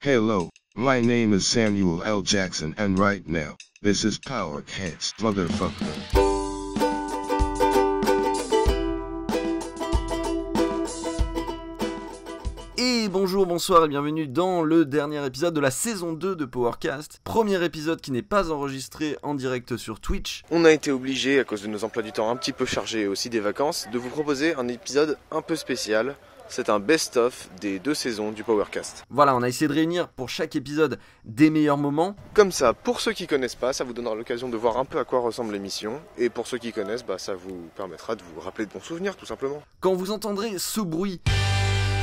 Hello, my name is Samuel L. Jackson and right now, this is Powercast motherfucker. Et bonjour, bonsoir et bienvenue dans le dernier épisode de la saison 2 de Powercast. Premier épisode qui n'est pas enregistré en direct sur Twitch. On a été obligé, à cause de nos emplois du temps un petit peu chargés et aussi des vacances, de vous proposer un épisode un peu spécial. C'est un best-of des 2 saisons du Powercast. Voilà, on a essayé de réunir pour chaque épisode des meilleurs moments. Comme ça, pour ceux qui connaissent pas, ça vous donnera l'occasion de voir un peu à quoi ressemble l'émission. Et pour ceux qui connaissent, ça vous permettra de vous rappeler de bons souvenirs, tout simplement. Quand vous entendrez ce bruit,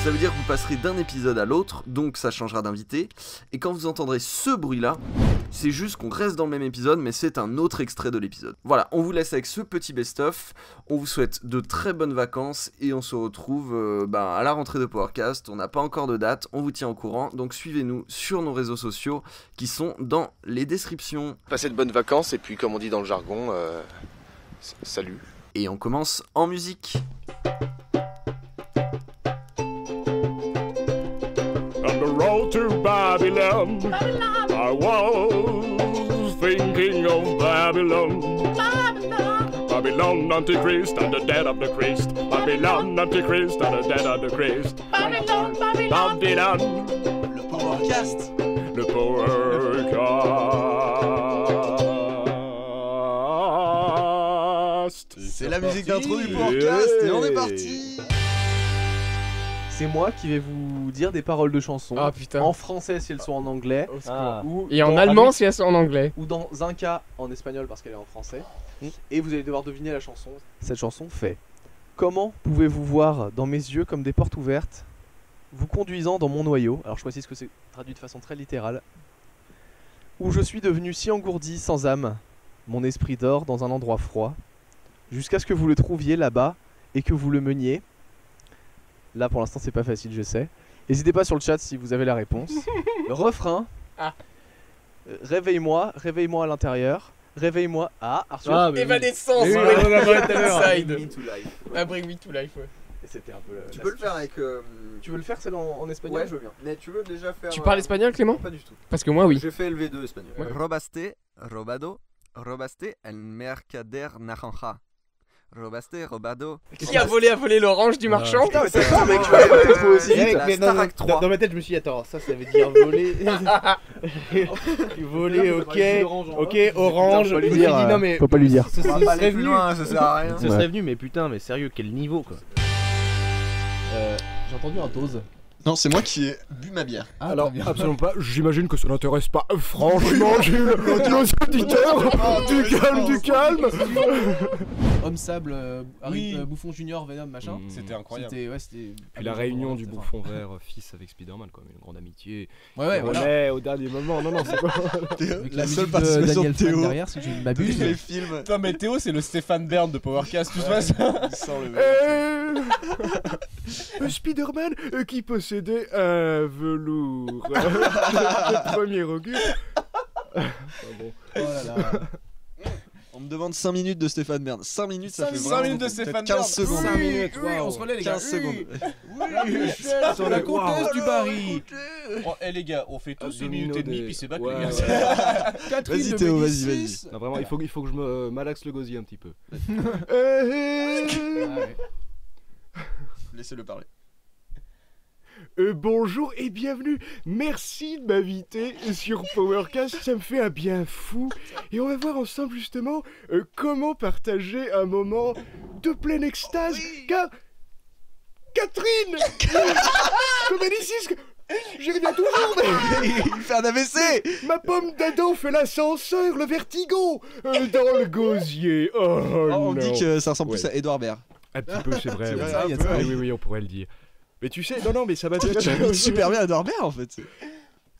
ça veut dire que vous passerez d'un épisode à l'autre, donc ça changera d'invité. Et quand vous entendrez ce bruit-là, c'est juste qu'on reste dans le même épisode, mais c'est un autre extrait de l'épisode. Voilà, on vous laisse avec ce petit best-of. On vous souhaite de très bonnes vacances et on se retrouve à la rentrée de Powercast. On n'a pas encore de date, on vous tient au courant. Donc suivez-nous sur nos réseaux sociaux qui sont dans les descriptions. Passez de bonnes vacances et puis, comme on dit dans le jargon, salut. Et on commence en musique. On the road to Babylon, I was thinking of Babylon. Babylon, Antichrist, and the dead of the Christ. Babylon, Antichrist, and the dead of the Christ. Babylon, Babylon, Babylon. Le Powercast. Le Powercast. C'est la musique d'intro du Powercast et on est parti. C'est moi qui vais vous dire des paroles de chansons. Ah putain. En français si elles sont en anglais. Ou Et en dans- allemand si elles sont en anglais. Ou dans un cas en espagnol parce qu'elle est en français. Et vous allez devoir deviner la chanson. Cette chanson fait: comment pouvez-vous voir dans mes yeux comme des portes ouvertes, vous conduisant dans mon noyau? Alors je précise que c'est traduit de façon très littérale. Où je suis devenu si engourdi, sans âme, mon esprit dort dans un endroit froid, jusqu'à ce que vous le trouviez là-bas et que vous le meniez. Là pour l'instant c'est pas facile, je sais. N'hésitez pas sur le chat si vous avez la réponse. Le refrain. Ah. Réveille-moi, réveille-moi à l'intérieur. Réveille-moi. Ah, Arthur. Evanescence, Oui, ouais. on en a parlé tout à l'heure. Inside. Bring me to life. Ah, Bring Me to Life, ouais. Et c'était un peu Tu la peux le suite. faire avec... Tu veux le faire celle en espagnol? Ouais, je veux bien. Mais tu veux déjà faire... Tu parles espagnol, Clément? Pas du tout. Parce que moi, oui. J'ai fait LV2 espagnol. Ouais. Robaste, robado, robaste el mercader naranja. Robaste, robado. Qui a volé l'orange du marchand? Putain, mais c'est fort, mec, tu vas pas trop aussi vite. La Starac 3. Dans ma tête, je me suis dit, attends, ça veut dire voler. Voler, ok, orange. Faut pas lui Je me suis dire, dit, non, mais faut pas lui dire. ce serait venu. ça sert à rien. Ce serait venu, mais putain, mais sérieux, quel niveau quoi. J'ai entendu un dose. Non, c'est moi qui ai bu ma bière. Alors, absolument pas, j'imagine que ça n'intéresse pas franchement Jules, nos auditeurs. Du calme. Homme sable, Oui. Bouffon Junior, Venom, machin. C'était incroyable. C'était. Puis la réunion du Bouffon Vert fils avec Spider-Man, quoi, une grande amitié. Ouais, voilà. Ouais, au dernier moment, non, c'est quoi? Avec La la seule musique de participation de Daniel Fan Théo. derrière, si je ne m'abuse. Les films. Putain, mais Théo, c'est le Stéphane Bern de Powercast, tout ça. Sans le Spider-Man qui possédait un velours. Le premier augure. Oh là là. On me demande 5 minutes de Stéphane Bern. 5 minutes, ça fait 5 vraiment minutes de beaucoup. Stéphane Peut-être 15 Bern. secondes. 5 minutes, on se relaie, les gars. 15 secondes. Sur la comtesse du Barry. Oh, les gars, on fait tous 2 minutes et demie, puis c'est bâclé. Ouais, Vas-y Théo, vas-y. Non, vraiment, il faut que je me malaxe le gosier un petit peu. Laissez-le parler. Bonjour et bienvenue. Merci de m'inviter sur Powercast, ça me fait un bien fou. Et on va voir ensemble justement comment partager un moment de pleine extase. Car Catherine, comme elle ici, j'y reviens toujours, mais Il fait un AVC. ma pomme d'Adam fait l'ascenseur, le vertigo dans le gosier. Oh, On non. dit que ça ressemble plus Ouais. à Edouard Baird. Un petit peu, c'est vrai. C'est ouais. vrai, il y a de ça. Oui, on pourrait le dire. Mais tu sais, non, mais ça va Tu imites super bien Edouard Baird en fait.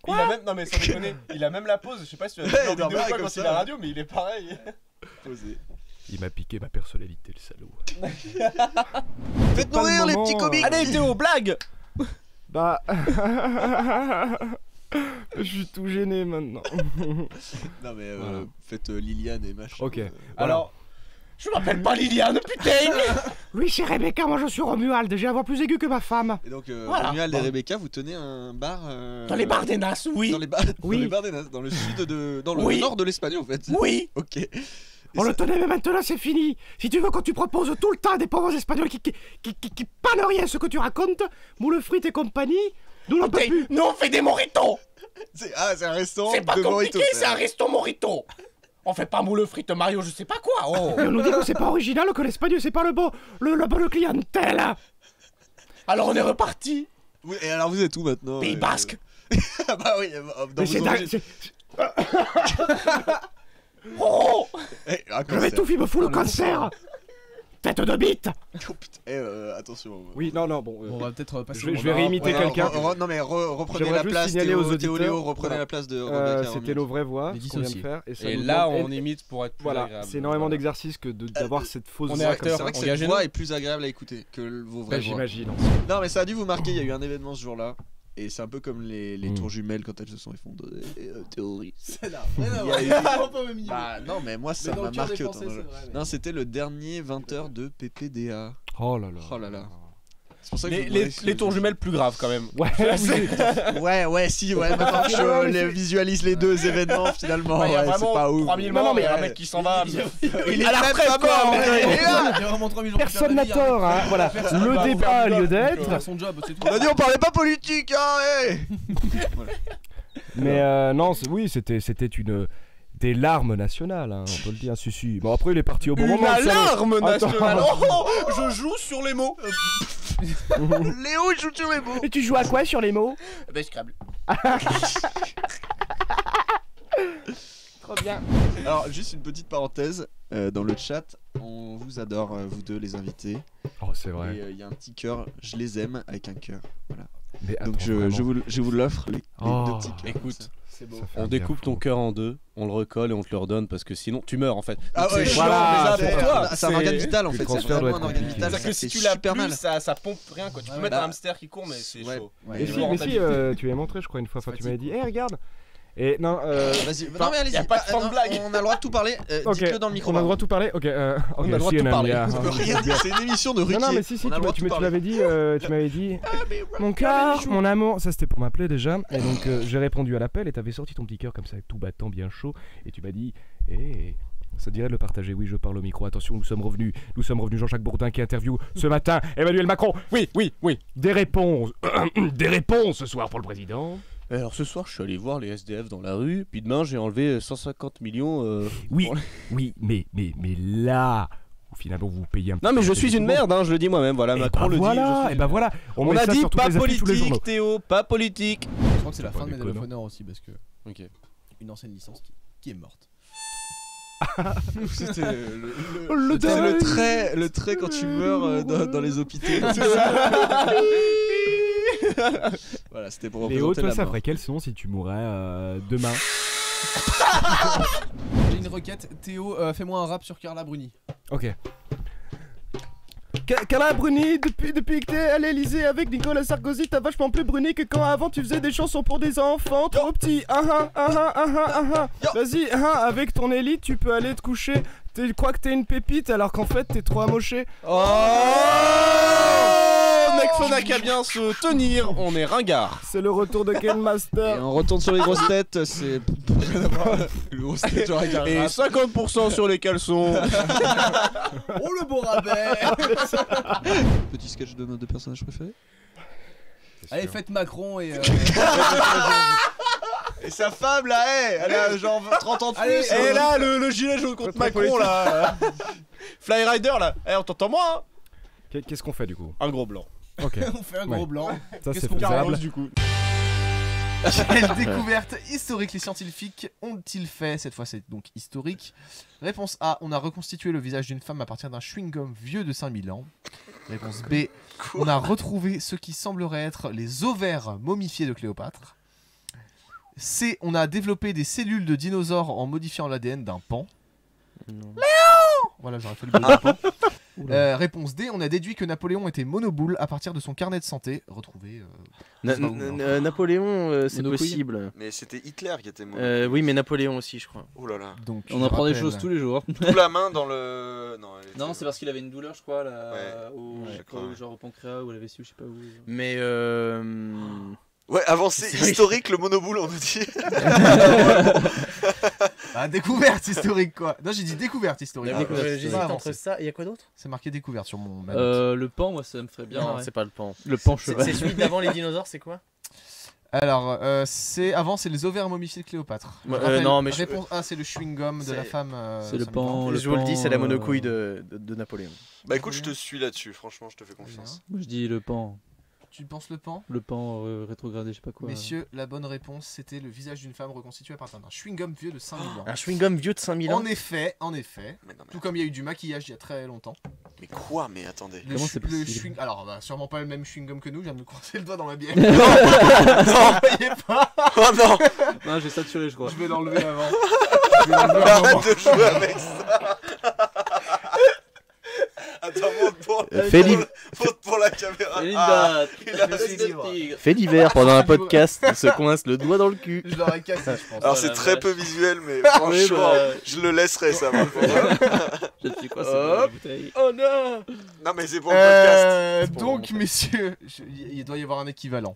Il a même, non mais sans déconner, il a même la pose, je sais pas si tu as vu en vidéo ou pas quand il est à la radio, mais il est pareil. Il m'a piqué ma personnalité, le salaud. Faites-nous rire les petits comiques. Allez Théo, blague. Bah. Je suis tout gêné maintenant. Non mais faites Liliane et machin. Ok. Alors, Je m'appelle pas Liliane, putain. Oui, c'est Rebecca, moi je suis Romuald, j'ai la voix plus aiguë que ma femme. Et donc, Voilà. Romuald et Rebecca, vous tenez un bar. Dans les bars des Nas, oui. Dans les bars des Nas, dans le sud de. Dans le Oui. nord de l'Espagne, en fait. Oui. Ok. Et On le tenait, mais maintenant c'est fini. Si tu veux, quand tu proposes tout le temps à des pauvres Espagnols qui pannent rien ce que tu racontes, moule frites et compagnie, nous n'en peut Putain, plus. nous on fait des mojitos. c'est un restaurant. C'est pas de compliqué, mojito, c'est un resto mojito. On fait pas moule frites Mario, je sais pas quoi. Oh. Et on nous dit que c'est pas original, que l'Espagne c'est pas la bonne clientèle. Alors on est reparti. Oui, et alors vous êtes où maintenant Pays Basque. Ah bah oui, dans Mais vos c'est origines. Oh. Eh, un Je vais cancer. tout, il me fout le cancer. Tête de bite. Oh putain, attention. Oui, non, bon. On va peut-être passer je vais réimiter quelqu'un. Non mais reprenez J'aimerais la juste place, signaler aux Théo auditeurs, Léo, reprenez voilà. la place de Rebecca. C'était nos vraies voix, Les ce qu'on vient de dissociés. faire. ça Et nous là, demande- on imite pour être plus Voilà, agréable. c'est énormément d'exercices que d'avoir cette fausse on est voix acteur, C'est vrai que Engagez-nous. cette voix est plus agréable à écouter que vos vraies voix. J'imagine. Non mais ça a dû vous marquer, il y a eu un événement ce jour-là. Et c'est un peu comme les tours jumelles quand elles se sont effondrées. Théorie. C'est là. Il y a eu- Pas au même niveau. Bah non mais moi ça Mais dans m'a le cœur des marqué autant. Français, c'est vrai, mais- Non c'était le dernier 20h de PPDA. Oh là là. Oh là là. C'est pour ça que je vous Les demandais si- tours jumelles plus graves quand même. Ouais, Ouais, maintenant que je les visualise les deux événements finalement, Il y a ouais, c'est vraiment pas ouf. 3000 Non, morts, mais- il y a un mec qui s'en va. Il est à la même retraite, pas quoi, mort, mais mais il est là. Il y a vraiment 3000 jours. Personne n'a tort, hein. Voilà, le débat a lieu d'être. Faire son job, c'est tout. On a dit on parlait pas politique, hein, hey. Mais non, oui, c'était une des larmes nationales, hein, on peut le dire, si. Bon après il est parti au bon moment. Une le salaud. alarme nationale. Attends. Oh, je joue sur les mots. Léo il joue sur les mots. Et tu joues à quoi sur les mots? Ben Scrabble. Trop bien. Alors juste une petite parenthèse, dans le chat, on vous adore vous deux les invités. Oh c'est Et vrai. il y a un petit cœur, je les aime avec un cœur. Voilà. Mais Donc attends, vraiment. je vous l'offre les Oh. deux petits cœurs. Écoute, C'est beau. Ça fait on un bien découpe fou. ton cœur en deux, on le recolle et on te le redonne parce que sinon tu meurs en fait. Ah Donc, ouais, c'est voilà, chiant, mais pour ça, toi, c'est un organe vital en Le fait, c'est transfert doit vraiment un être organe compliqué. vital. C'est-à-dire que ça si fait tu l'as super mal. plus, ça pompe rien quoi. Tu peux Ouais, mettre bah, un hamster qui court mais c'est ouais. chaud. Ouais, Et je si, vois mais en si, tu m'avais montré, je crois, une fois, tu m'avais dit, hé, regarde. Et non, Vas-y, non mais allez-y. y a pas de fin de non, blague. On a le droit de tout parler. ok, Dites-le dans le micro. on a le droit de tout parler. Ok, On a le droit si, de tout on a parler. mis à- On peut rien dire, c'est une émission de Ruquier. Non, mais si, On a le droit de tu tout parler. m'avais dit, mon cœur, mon amour, ça c'était pour m'appeler déjà. Et donc j'ai répondu à l'appel et t'avais sorti ton petit cœur comme ça, tout battant, bien chaud. Et tu m'as dit, ça dirait de le partager. Oui, je parle au micro. Attention, nous sommes revenus Jean-Jacques Bourdin qui interview ce matin Emmanuel Macron. Oui. Des réponses ce soir pour le président. Alors ce soir je suis allé voir les SDF dans la rue, puis demain j'ai enlevé 150 millions. Oui, mais là, finalement vous payez un petit Non mais peu je plus suis que une tout le monde. merde, hein, je le dis moi-même, voilà, Et Macron bah le voilà, dit. je suis et bah une- voilà. On met a ça dit sur toutes pas les affiches, tous les journaux. politique Théo, pas politique. Je crois que c'est la Pas fin de Medal of déconnant. Honor aussi parce que Ok. une ancienne licence qui est morte. C'était Le c'était deuil. le trait quand tu meurs dans les hôpitaux. Voilà, c'était pour Léo, représenter toi la ça mort. ferait quel son si tu mourais demain? J'ai une requête. Théo, fais-moi un rap sur Carla Bruni. Ok. Carla Bruni, depuis que t'es à l'Elysée avec Nicolas Sarkozy, t'as vachement plus bruni que quand avant tu faisais des chansons pour des enfants trop petits. Vas-y, avec ton élite, tu peux aller te coucher. Tu crois que t'es une pépite alors qu'en fait t'es trop amoché. Oh Necfeu n'a qu'à bien se tenir, on est ringard. C'est le retour de Ken Et Master. on retourne sur les grosses têtes, c'est. Le gros tête, genre avec un Et rap. 50% sur les caleçons. Oh le beau rabais. Petit sketch de nos deux personnages préférés. Allez, faites Macron et. Et sa femme là, elle a genre 30 ans de Allez, plus. Et là le gilet jaune contre Macron là. Fly Rider là. Eh on t'entend moi hein. Qu'est-ce qu'on fait du coup? Un gros blanc. Ok, On fait un gros Ouais. blanc. ça Qu'est-ce c'est qu'on faisable. du coup. Quelle découverte historique les scientifiques ont-ils fait? Cette fois c'est donc historique. Réponse A, on a reconstitué le visage d'une femme à partir d'un chewing-gum vieux de 5000 ans. Réponse B, on a retrouvé ce qui semblerait être les ovaires momifiés de Cléopâtre. C, on a développé des cellules de dinosaures en modifiant l'ADN d'un pan. Léo, Voilà, j'aurais fallu le pan. Réponse D, on a déduit que Napoléon était monoboule à partir de son carnet de santé. Retrouvé. Napoléon, c'est Monocouille. possible. Mais c'était Hitler qui était monoboule. Oui, mais Napoléon aussi, je crois. Oh là là. Donc, On apprend des choses tous les jours. Tout la main dans le. Non, c'est parce qu'il avait une douleur, je crois, là, je crois, genre au pancréas ou à la vessie ou je sais pas où. Mais Ouais, avancée historique, le monoboule, on nous dit. Ah, découverte historique quoi. Non, j'ai dit découverte historique. J'hésite entre ça. Il y a quoi d'autre? C'est marqué découverte sur mon. Le pan, moi ça me ferait bien. Non, ouais. c'est pas le pan. Le pan C'est cheval. celui d'avant les dinosaures, c'est quoi? Alors, c'est les ovaires momifiés de Cléopâtre. Non, mais réponse A, c'est le chewing-gum de la femme. C'est le pan. Je vous le dis, c'est la monocouille de Napoléon. Bah écoute, je te suis là-dessus, franchement, je te fais confiance. Moi je dis le pan. Tu penses le pan? Le pan rétrogradé, je sais pas quoi. Messieurs, la bonne réponse c'était le visage d'une femme reconstitué à partir d'un chewing-gum vieux de 5000 ans. Un chewing-gum vieux de 5000 ans? En effet. Mais non, mais Tout comme il y a eu du maquillage il y a très longtemps. Mais quoi? Mais attendez. Comment c'est possible? Alors, bah, sûrement pas le même chewing-gum que nous, je viens de me coincer le doigt dans la bière. Non, voyez pas. Oh non. Non, j'ai saturé, je crois. Je vais l'enlever avant. Arrête de jouer avec ça. Attends, monte pour la caméra. Fait divers pendant un podcast, on se coince le doigt dans le cul. Je l'aurais cassé, je pense. Alors c'est très peu visuel, mais franchement, je le laisserai ça. Je sais quoi, c'est dans la bouteille. Oh non. Non mais c'est pour le podcast. Donc messieurs, il doit y avoir un équivalent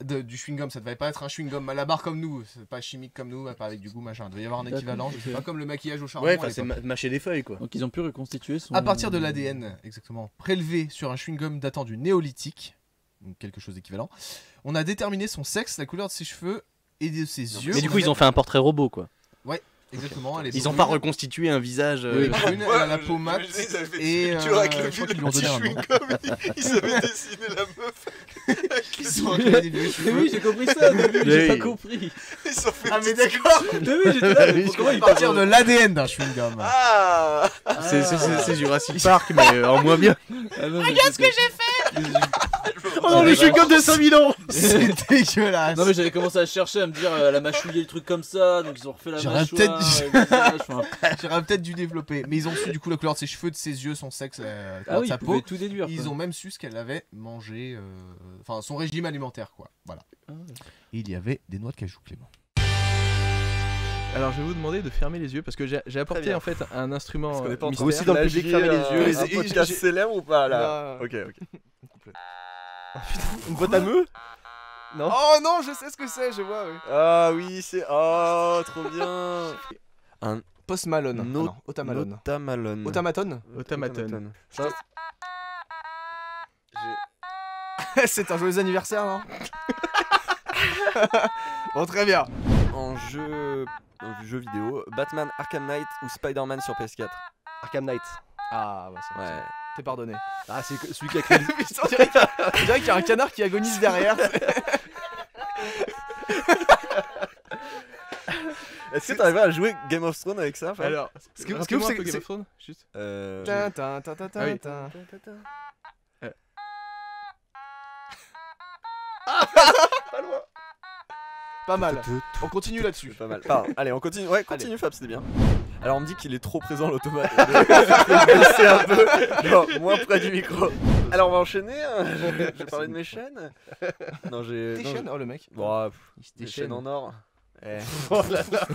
du chewing-gum. Ça devait pas être un chewing-gum à la barre comme nous, c'est pas chimique comme nous, pas avec du goût machin. Il doit y avoir un équivalent, je sais pas, comme le maquillage au charbon. Ouais, enfin c'est mâcher des feuilles quoi. Donc ils ont pu reconstituer son. À partir de l'ADN, exactement, prélevé sur un chewing-gum datant du néolithique, donc quelque chose d'équivalent, on a déterminé son sexe, la couleur de ses cheveux et de ses yeux. Mais du coup ils ont fait un portrait robot quoi. Ouais. Exactement, ils ont pas reconstitué un visage. Elle a la peau mate et avec je crois qu'ils lui ont donné un nom. Ils avaient dessiné la meuf. Ils sont créé des vieux cheveux. Oui, j'ai compris ça au début, j'ai pas compris. Ils sont fait. Ah mais d'accord. Oui, j'étais là. Mais comment À partir de l'ADN d'un chewing-gum. Ah. C'est Jurassic Park mais en moins bien. Regarde ce que j'ai fait. Oh non, le chewing-gum de 5000 ans. C'est dégueulasse. Non mais j'avais commencé à chercher, à me dire elle a mâchouillé le truc comme ça, donc ils ont refait la J'aurais mâchoire. peut-être dû développer. Mais ils ont su du coup la couleur de ses cheveux, de ses yeux, son sexe, la couleur de sa peau. Tout déduire. Ils ont même su ce qu'elle avait mangé, enfin son régime alimentaire quoi. Voilà. Et il y avait des noix de cajou, Clément. Alors je vais vous demander de fermer les yeux parce que j'ai apporté en fait un instrument. Parce qu'on est pas en train vous aussi dans le public fermez les yeux. Un podcast célèbre ou pas là? Ok. Une boîte à meux? Non. Oh non, je sais ce que c'est, je vois, oui. Ah oui, c'est. Oh, trop bien. Un Post Malone. Non, Otamalone. Otamalone. Automaton. Automaton. C'est un joyeux anniversaire, non? Bon, très bien. En jeu vidéo, Batman Arkham Knight ou Spider-Man sur PS4? Arkham Knight. Ah, bah ça. Ouais. T'es pardonné. Ah, c'est celui qui a créé. On dirait qu'il y a un canard qui agonise derrière. Est-ce que t'arrives à jouer Game of Thrones avec ça? Alors, ce que vous c'est Game of Thrones juste. Pas loin. Pas mal. On continue là-dessus. Pas mal. Pardon. Allez, on continue. Ouais, continue Fab, c'était bien. Alors on me dit qu'il est trop présent l'automate. C'est un peu genre, moins près du micro. Alors on va enchaîner. Je vais parler de mes chaînes. Non, j'ai. Tes chaînes? Oh le mec. Bon, des chaînes en or. Oh là là.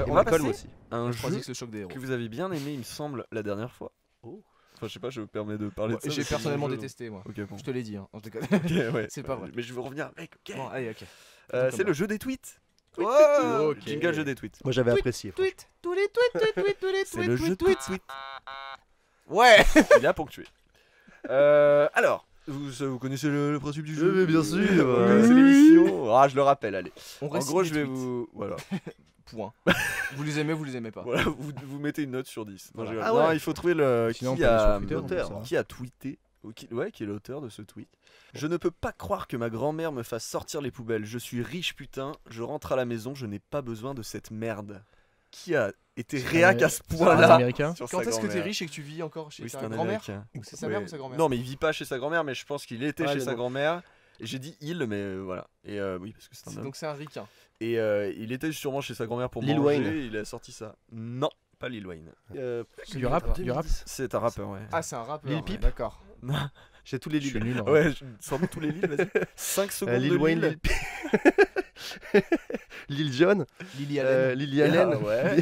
On va passer aussi. Un jeu le choc des héros que vous avez bien aimé, il me semble, la dernière fois. Oh. Enfin, je sais pas, je me permets de parler de ça. J'ai personnellement détesté, moi. Okay, bon. Je te l'ai dit, hein. Je déconne. Okay, ouais. C'est pas vrai. Mais je veux revenir, mec. Ok. Bon, allez, ok. C'est le jeu des tweets. Oh, okay. Jingle jeu des tweets. Moi j'avais apprécié. Tous les tweets. C'est le jeu des tweets. Ouais. Il a ponctué. Alors, vous connaissez le principe du jeu? Bien sûr. C'est l'émission. Ah, je le rappelle, allez. En gros, je vais vous. Voilà. Point. Vous les aimez pas. Voilà, vous mettez une note sur 10. Non, Voilà. ah ouais. Non, il faut trouver le Sinon, qui a tweeté, qui est l'auteur de ce tweet. Je ne peux pas croire que ma grand-mère me fasse sortir les poubelles. Je suis riche putain, je rentre à la maison, je n'ai pas besoin de cette merde. Qui a été réac à ce point-là? Quand est-ce que t'es riche et que tu vis encore chez ta grand-mère? C'est sa mère ou sa grand-mère? Non, mais il vit pas chez sa grand-mère, mais je pense qu'il était chez sa grand-mère. Et j'ai dit il, mais voilà. Et oui, parce que c'est un homme. Donc c'est un ricain. Et il était sûrement chez sa grand-mère pour Lil manger. Wayne. Et il a sorti ça. Non, pas Lil Wayne. Du rap, du rap. C'est un rappeur, ouais. Ah, c'est un rappeur. Lil ouais, Peep. D'accord. J'ai tous les Je suis Lil. nul. Ouais, sans doute tous les Lil, vas-y. 5 secondes Lil de Wayne, Lil. Lil Jon, Lily Allen. Lily Allen, Ah ouais.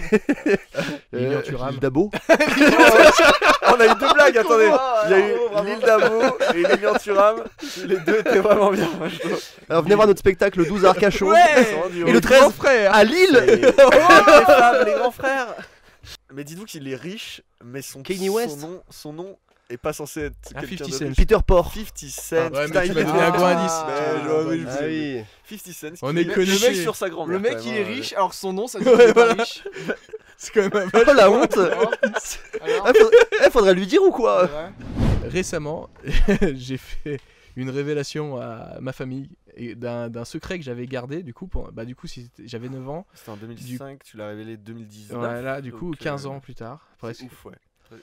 Lilian Thuram. Lil Dabo. On a eu 2 blagues, attendez. Il y a eu Lil Dabo et Lilian Thuram. Les 2 étaient vraiment bien. moi, je trouve. Alors venez voir notre spectacle le 12 à Arcachon. Ouais. Et le 13 à Lille. Les femmes, les grands frères. Mais dites-vous qu'il est riche, mais Kanye West. son nom est pas censé être Ah, quelqu'un 50 de Cent. riche. Peter Porr. 50 Cent. Ouais, Putain, mais tu il m'as est donné un gros Ah, indice. mais je vois, oui, Ah oui. 50 Cent. On qui est le connus. mec sur sa grand-mère. Le mec, quand il même, est hein. riche, alors que son nom, ça dit Ouais, qu'il est pas voilà. riche. C'est quand même un Oh la honte. Alors Faudrait lui dire ou quoi? Ouais. Récemment, j'ai fait une révélation à ma famille et d'un secret que j'avais gardé. Du coup, du coup, si j'avais 9 ans. C'était en 2005, tu l'as révélé 2019. Voilà, du coup, donc, 15 ans plus tard, presque. Ouf, ouais.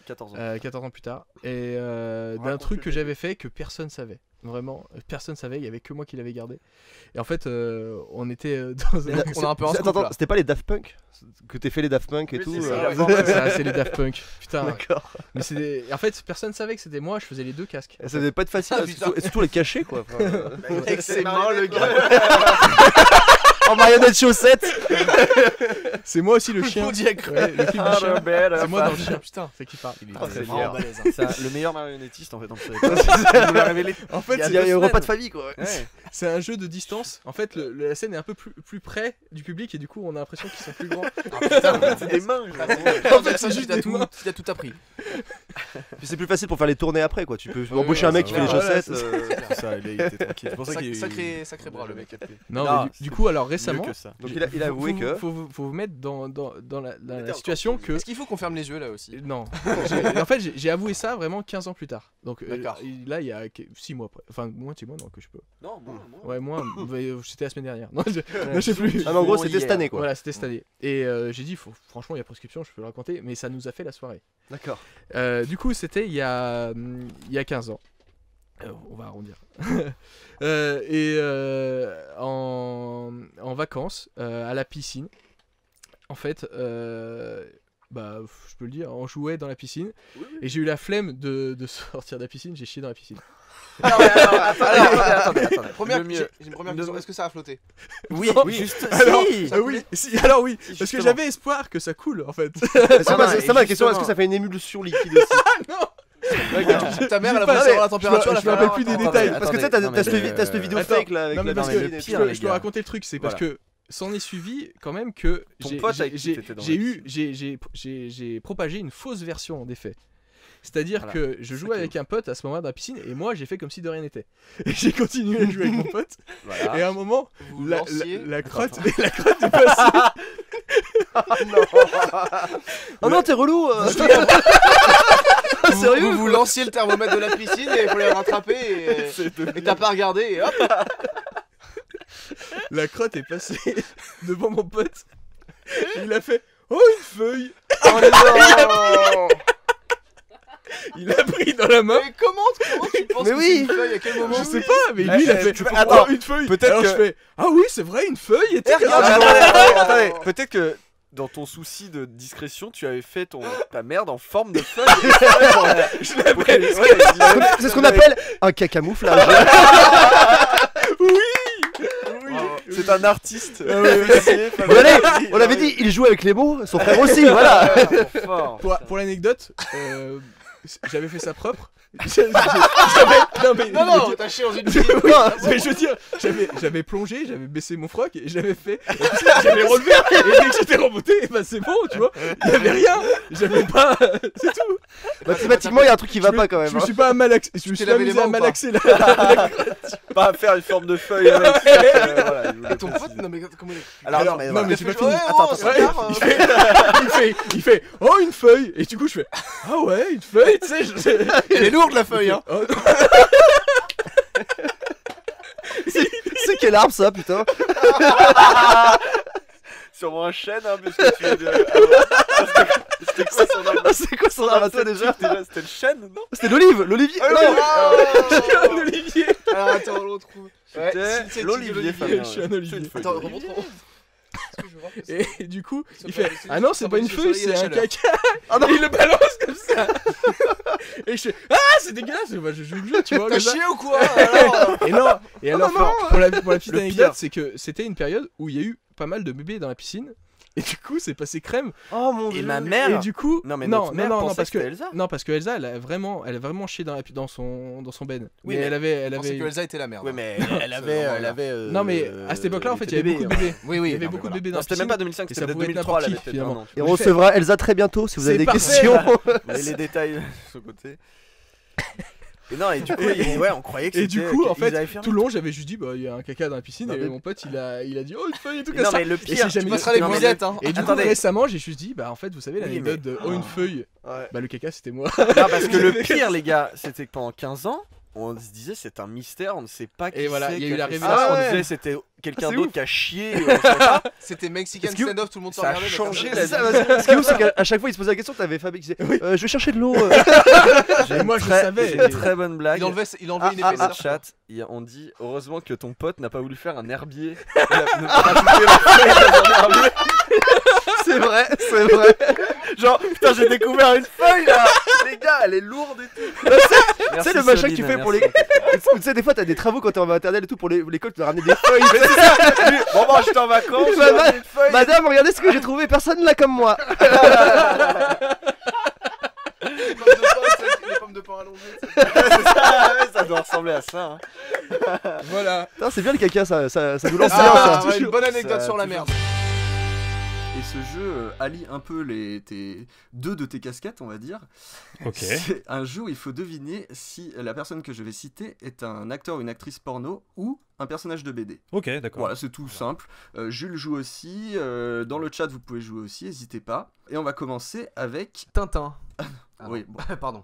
14 ans. 14 ans plus tard. Et d'un Raconte truc le que j'avais fait que personne savait. Vraiment, personne savait, il y avait que moi qui l'avais gardé. Et en fait, on était dans un. On a un peu un scoop, Attends, là. c'était pas les Daft Punk que t'es fait les Daft Punk et Oui, tout c'est ça, euh, ouais. Ça, c'est les Daft Punk. Putain. D'accord. Mais en fait, personne savait que c'était moi, je faisais les 2 casques. Ça devait pas être facile, Ah, putain. et surtout les cacher quoi. Enfin, Avec ses mains, le gars. en marionnette chaussette. C'est moi aussi le chien. Faut dire que- Ouais, le film du chien. C'est moi dans le chien. Putain. C'est qui parle. Il est Ah, très c'est fier. vraiment balèze, hein. C'est le meilleur marionnettiste en fait. On nous l'a révélé. En fait, Il y a un repas de famille quoi. Ouais. c'est un jeu de distance. En fait, la scène est un peu plus près du public et du coup, on a l'impression qu'ils sont plus grands. C'est des mains. En fait, c'est juste il a tout appris. Puis c'est plus facile pour faire les tournées après quoi. Tu peux Ouais, embaucher un mec qui fait les voilà, chaussettes. Ça, il était tranquille. C'est pour ça qu'il Sacré bras, le mec. Non, Non, mais du coup, alors mieux récemment, que ça. Donc il a avoué que. faut vous mettre dans la situation que. Est-ce qu'il faut qu'on ferme les yeux là aussi? Non. En fait, j'ai avoué ça vraiment 15 ans plus tard. Donc D'accord. là, il y a 6 mois après. Enfin, moins de 6 mois, non, que je peux. Non, bon. Ouais, moins. C'était la semaine dernière. Non, je sais plus. Ah mais en gros c'était cette année quoi. Voilà, c'était cette année. Et j'ai dit, franchement, il y a prescription, je peux le raconter, mais ça nous a fait la soirée. D'accord. Du coup, c'était il y a 15 ans. On va arrondir. En vacances, à la piscine. En fait, je peux le dire, on jouait dans la piscine. Et j'ai eu la flemme de sortir de la piscine, j'ai chié dans la piscine. Non, mais attendez. J'ai une première question. Est-ce que ça a flotté? Oui, juste. Alors oui, parce que justement. j'avais espoir que ça coule en fait. C'est pas ma question, est-ce que ça fait une émulsion liquide aussi? Ta mère, elle a pas- voulu savoir la température. je me rappelle plus des détails. Parce que tu sais, t'as cette vidéo Attends, fake là avec non, mais la parce piscine que et je tout. peux, les je peux gars. raconter le truc, c'est parce Voilà. que s'en est suivi quand même que Ton j'ai- pote j'ai- avec qui j'ai t'étais dans j'ai la eu j'ai propagé une fausse version des faits. C'est-à-dire Voilà. que je C'est jouais ça qui avec un pote à ce moment dans la piscine et moi j'ai fait comme si de rien n'était. Et j'ai continué à jouer avec mon pote Voilà. et à un moment Vous la lanciez. crotte est passée. Oh non, t'es relou. Sérieux? Vous lanciez le thermomètre de la piscine et il fallait le rattraper et t'as pas regardé et hop. La crotte est passée devant mon pote. Il a fait oh une feuille. Oh non. Il a pris dans la main. Mais comment tu penses Mais que oui. c'est une feuille? À quel moment? Je sais pas, mais lui il a fait Attends, une feuille. peut-être Alors que- je fais ah oui c'est vrai une feuille. Et t'es regarde, Attendez, peut-être que dans ton souci de discrétion, tu avais fait ta merde en forme de feuille. Je l'appelle. C'est ce qu'on appelle un cacamouflage. C'est un artiste. On avait dit, il joue avec les mots, son frère aussi, voilà. Pour l'anecdote, j'avais fait ça propre. Non, t'as chié dans une piscine. Mais je veux dire, j'avais plongé, j'avais baissé mon froc et j'avais fait. J'avais relevé et dès que j'étais remonté, bah c'est bon, tu vois. Il y avait rien, j'avais pas. C'est tout. Mathématiquement, il y a un truc qui va pas quand même. Je me suis pas malaxé, je me suis amusé à malaxer la. Pas à faire une forme de feuille avec. Et ton pote, non mais comment il est? Alors, non, mais j'ai pas fini. Attends. Il fait oh une feuille et du coup je fais ah ouais une feuille, tu sais. Elle est lourde la feuille, hein. C'est quel arbre ça, putain? Sûrement un chêne, hein, puisque tu es de. C'est quoi son arme à toi déjà C'était le chêne, non? C'était l'olivier. Un olivier. Alors attends, on le retrouve. C'était l'olivier, Fabien. Je suis un olivier. Attends, remonte. Et du coup, il fait ah non, c'est pas une feuille, c'est un chaleur. caca. Ah non, il le balance comme ça. Et je fais ah, c'est dégueulasse. Moi, je joue le jeu, tu vois. T'as comme ça. chié ou quoi alors? Et non. Et alors, pour la petite Le anecdote, pire. c'est que c'était une période où il y a eu pas mal de bébés dans la piscine. Et du coup, c'est passé crème. Oh mon Et dieu. ma mère. Et du coup, Non, mais notre mère pensait parce que c'était Elsa. non, parce que Elsa, elle a vraiment chié dans son ben. Oui, mais mais elle Je pensais avait. que Elsa était la merde. Ouais, mais elle vraiment avait. Non, mais à cette époque-là, en fait, il y avait beaucoup de bébés. Oui, Il y avait beaucoup de bébés dans Non, la c'était piscine. même pas 2005, et c'était ça peut-être pouvait être 2003, elle n'importe avait qui, peut-être un finalement. an. Et on recevra Elsa très bientôt si vous avez C'est des parfait. questions. Les détails de ce côté. Et non, et du coup, ouais, on croyait que Et c'était. du coup, en qu'ils avaient fait, fermé. tout le long, j'avais juste dit, bah, il y a un caca dans la piscine, Non, et mais- mon pote, il a dit, oh, une feuille et tout Mais comme non, ça. mais le Et pire, c'est tu jamais passeras dit- les non, mais- musettes, hein. Et du coup, Attendez. récemment, j'ai juste dit, bah, en fait, vous savez, Oui, l'anecdote de, oh, une feuille. Ouais. Bah, le caca, c'était moi. Non, parce que le pire, les gars, c'était que pendant 15 ans, on se disait c'est un mystère, on ne sait pas qui Et voilà, c'est il y a qui eu la fait révélation. ça. Ah On ouais. disait c'était quelqu'un C'est d'autre ouf. qui a chié, on sait pas. C'était Mexican Est-ce que- stand-off, tout le monde s'en Ça a regardait. changé d'accord. la vie. Ce qui est ouf, c'est qu'à chaque fois il se posait la question, t'avais Fabien qui disait je vais chercher de l'eau. Et moi, je savais. J'ai une très bonne blague. Il enlevait une Dans épaisseur. le chat, on dit heureusement que ton pote n'a pas voulu faire un herbier. Il a ne pas rajouter la feuille dans un herbier. C'est vrai, c'est vrai. Genre, putain, j'ai découvert une feuille là. Les gars, elle est lourde et tout. Tu sais le machin que tu fais pour les. Tu sais, des fois t'as des travaux quand t'es en maternelle et tout pour l'école, tu dois ramener des feuilles. Bon, bah, j'étais en vacances, j'ai Madame, ramené une feuille. Madame, regardez ce que j'ai trouvé, personne l'a comme moi. Les pommes de pain allongées. Ça doit ressembler à ça. Hein. Voilà. Putain, c'est bien le caca, ça nous lance bien ça. Ah, ouais, une bonne anecdote Ça, sur la toujours. merde. Et ce jeu allie un peu deux de tes casquettes, on va dire. Ok. C'est un jeu où il faut deviner si la personne que je vais citer est un acteur ou une actrice porno ou un personnage de BD. Ok, d'accord. Voilà, c'est tout simple. Jules joue aussi. Dans le chat, vous pouvez jouer aussi, n'hésitez pas. Et on va commencer avec. Tintin. Oui, bon. Pardon.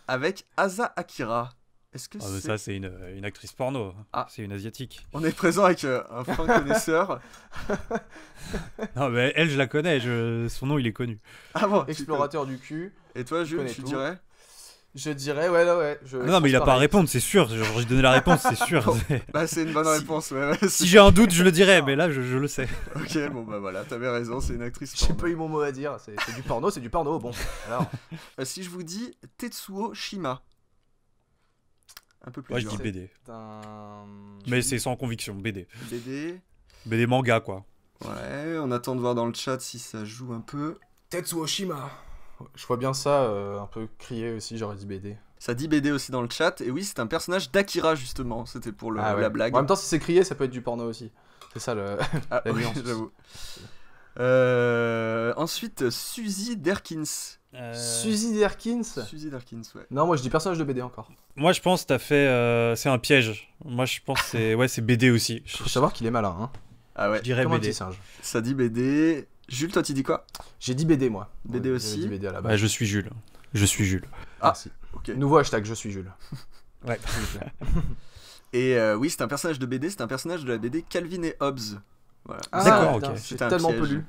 Avec Asa Akira. Est-ce que Ah, mais c'est. ça, c'est une actrice porno. Ah. C'est une asiatique. On est présent avec un fin connaisseur. Non, mais elle, je la connais. Son nom, il est connu. Ah bon, Explorateur du cul. Et toi, Jules, connais tu tout. dirais? Je dirais, ouais. Non, mais il a pas à répondre, c'est sûr. Genre, j'ai donné la réponse, c'est sûr. Bon, bah, c'est une bonne réponse, ouais. Si j'ai un doute, je le dirais, mais là, je le sais. Ok, bon bah voilà, t'avais raison, c'est une actrice J'ai porno. pas eu mon mot à dire. C'est du porno, c'est du porno. Bon, alors. Si je vous dis Tetsuo Shima. Un peu plus Ouais, je dur. dis BD. Un... Mais c'est sans conviction, BD. BD. BD manga, quoi. Ouais, on attend de voir dans le chat si ça joue un peu. Tetsuo Shima. Je vois bien ça un peu crier aussi, j'aurais dit BD. Ça dit BD aussi dans le chat, et oui, c'est un personnage d'Akira justement, c'était pour Ah ouais. la blague. En même temps, si c'est crié, ça peut être du porno aussi. C'est ça Ah, la oui, nuance. j'avoue. Ensuite, Suzy Derkins. Suzy Derkins. Suzy Derkins, ouais. Non, moi je dis personnage de BD encore. Moi, je pense que t'as fait. C'est un piège. Moi, je pense que c'est. Ouais, c'est BD aussi. Faut savoir qu'il est malin, hein. Ah ouais. Je dirais Comme un BD. petit singe. Ça dit BD. Jules, toi, tu dis quoi? J'ai dit BD, moi. BD Ouais, aussi. j'ai dit BD à la Bah, base. je suis Jules. Je suis Jules. Ah, Merci. ok. Nouveau hashtag, je suis Jules. Ouais. Et oui, c'est un personnage de BD, c'est un personnage de la BD Calvin et Hobbes. Voilà. Ah, D'accord, putain, ok. C'est C'était un tellement peu piège.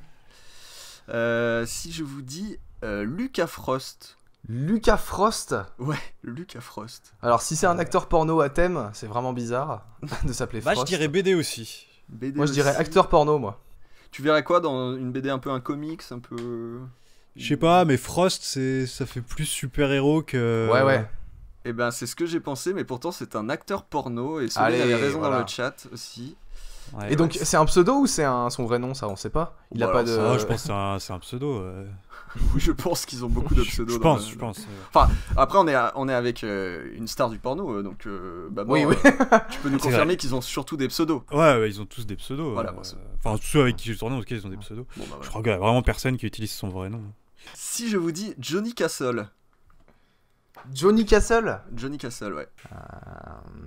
lu. Si je vous dis Lucas Frost. Lucas Frost. Ouais, Lucas Frost. Alors, si c'est un acteur porno à thème, c'est vraiment bizarre de s'appeler Bah, Frost. je dirais BD aussi. BD Moi, je dirais aussi. acteur porno, moi. Tu verrais quoi dans une BD un peu un comics, un peu. Je sais pas, mais Frost, ça fait plus super-héros que. Ouais. Eh ben, c'est ce que j'ai pensé, mais pourtant, c'est un acteur porno, et Allez, Solène avait raison voilà. dans le chat aussi. Ouais, Et donc, c'est un pseudo ou c'est son vrai nom, ça? On sait pas. Il a Bon, pas alors, de. Ah, je pense que c'est un pseudo. Oui, je pense qu'ils ont beaucoup de pseudos. Je dans pense, la- je pense. Enfin, après, on est avec une star du porno, donc bah, bon, Oui, oui. tu peux nous C'est confirmer vrai. qu'ils ont surtout des pseudos. Ouais, ils ont tous des pseudos. Voilà, bon, c'est- Enfin, tous ceux avec qui j'ai tourné, en tout cas, ils ont des pseudos. Bon, bah, voilà. Je crois qu'il y a vraiment personne qui utilise son vrai nom. Si je vous dis Johnny Castle. Johnny Castle. Johnny Castle, ouais.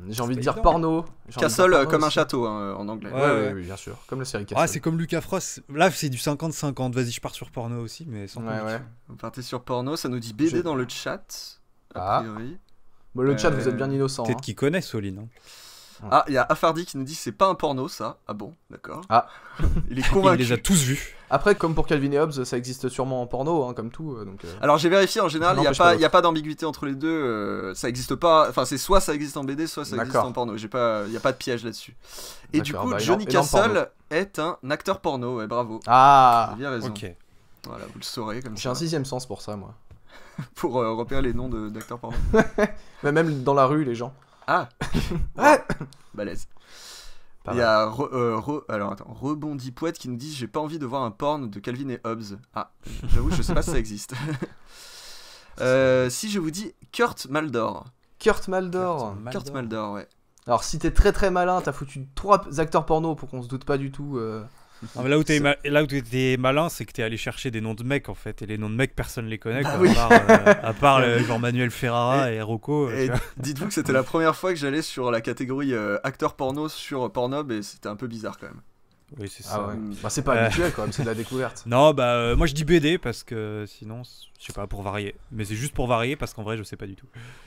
J'ai envie de pas dire évident. porno. J'ai envie de Castle dire porno comme un aussi. château hein, en anglais. Ouais, oui, bien sûr. Comme la série Castle. Ah, c'est comme Lucas Frost. Là, c'est du 50-50. Vas-y, je pars sur porno aussi, mais sans conviction. Ouais. On partait sur porno, ça nous dit BD Je- dans le chat. Ah. A priori. Bon, le chat, vous êtes bien innocent. Peut-être qu'ils connaissent Soline. Hein. Ah, il y a Afardi qui nous dit c'est pas un porno ça. Ah bon, d'accord. Ah. Il est convaincu. Il les a tous vus. Après, comme pour Calvin et Hobbes, ça existe sûrement en porno, hein, comme tout. Donc, Alors j'ai vérifié, en général, il n'empêche n'y pas a pas d'ambiguïté entre les deux. Ça existe pas. Enfin, c'est soit ça existe en BD, soit ça existe D'accord. en porno. Il n'y a pas de piège là-dessus. Et du D'accord, coup, bah, Johnny énorme porno. Castle est un acteur porno. Ouais, bravo. Ah. Vous avez bien raison. Ok. Voilà, vous le saurez comme J'ai ça. un sixième sens pour ça, moi. Pour repérer les noms d'acteurs porno. Mais même dans la rue, les gens. Ah. Ouais. Balèze. Pas Il y a alors attends, Rebondi Poète qui nous dit j'ai pas envie de voir un porn de Calvin et Hobbes. Ah, j'avoue, je sais pas si ça existe. Si je vous dis Kurt Maldor. Kurt Maldor. Kurt Maldor, ouais. Alors, si t'es très très malin, t'as foutu 3 acteurs porno pour qu'on se doute pas du tout. Non, mais là où t'es malin, c'est que t'es allé chercher des noms de mecs en fait. Et les noms de mecs, personne les connaît. Bah Quoi, oui. à part genre Manuel Ferrara et Rocco. Et dites-vous que c'était la première fois que j'allais sur la catégorie acteur porno sur Pornhub et c'était un peu bizarre quand même. Oui, c'est Ah ça. ouais. Bah, c'est pas habituel quand même, c'est de la découverte. Non, bah moi je dis BD parce que sinon, je sais pas, pour varier. Mais c'est juste pour varier parce qu'en vrai, je sais pas du tout.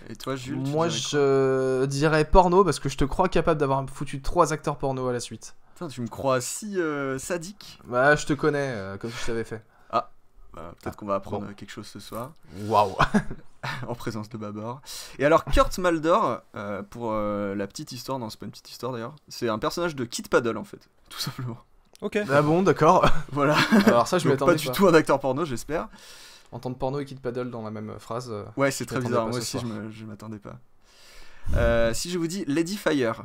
Et toi, Jules, tu Moi, dirais je dirais porno parce que je te crois capable d'avoir foutu 3 acteurs porno à la suite. Putain, tu me crois si sadique. Bah, je te connais, comme je t'avais fait. Ah, bah, peut-être qu'on va apprendre quelque chose ce soir. Waouh. En présence de Babor. Et alors, Kurt Maldor, pour la petite histoire, non, c'est pas une petite histoire d'ailleurs, c'est un personnage de Kid Paddle en fait, tout simplement. Ok. Ah bon, d'accord. Voilà. Alors, ça, je Donc, m'attendais pas du tout un acteur porno, j'espère. Entendre porno et Kid Paddle dans la même phrase. Ouais, c'est je très m'attendais bizarre, pas moi ce aussi, soir. je m'attendais pas. Si je vous dis Lady Fire.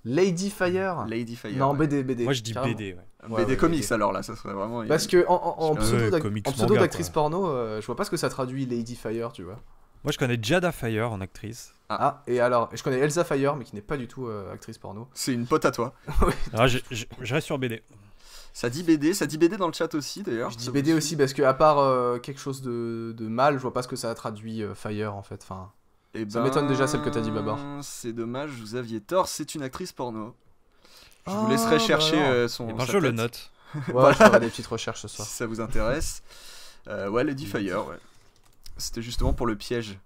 Lady Fire. Lady Fire. Non, ouais. BD. Moi je dis carrément. BD, ouais. BD comics alors là, ça serait vraiment. Parce que en pseudo comics pseudo manga, d'actrice quoi. porno, je vois pas ce que ça traduit Lady Fire, tu vois. Moi je connais Jada Fire en actrice. Ah, et alors, je connais Elsa Fire, mais qui n'est pas du tout actrice porno. C'est une pote à toi. Alors je reste sur BD. Ça dit BD dans le chat aussi d'ailleurs. Je dis BD aussi parce que à part quelque chose de mal, je vois pas ce que ça traduit Fire en fait. Enfin, ça m'étonne déjà celle que t'as dit, Babar. C'est dommage, vous aviez tort, c'est une actrice porno. Je vous Ah, laisserai bah chercher alors. son. Et ben sa je le tête. note. Ouais, Voilà. je ferai des petites recherches ce soir. Si ça vous intéresse. Ouais, Lady Fire, ouais. C'était justement pour le piège.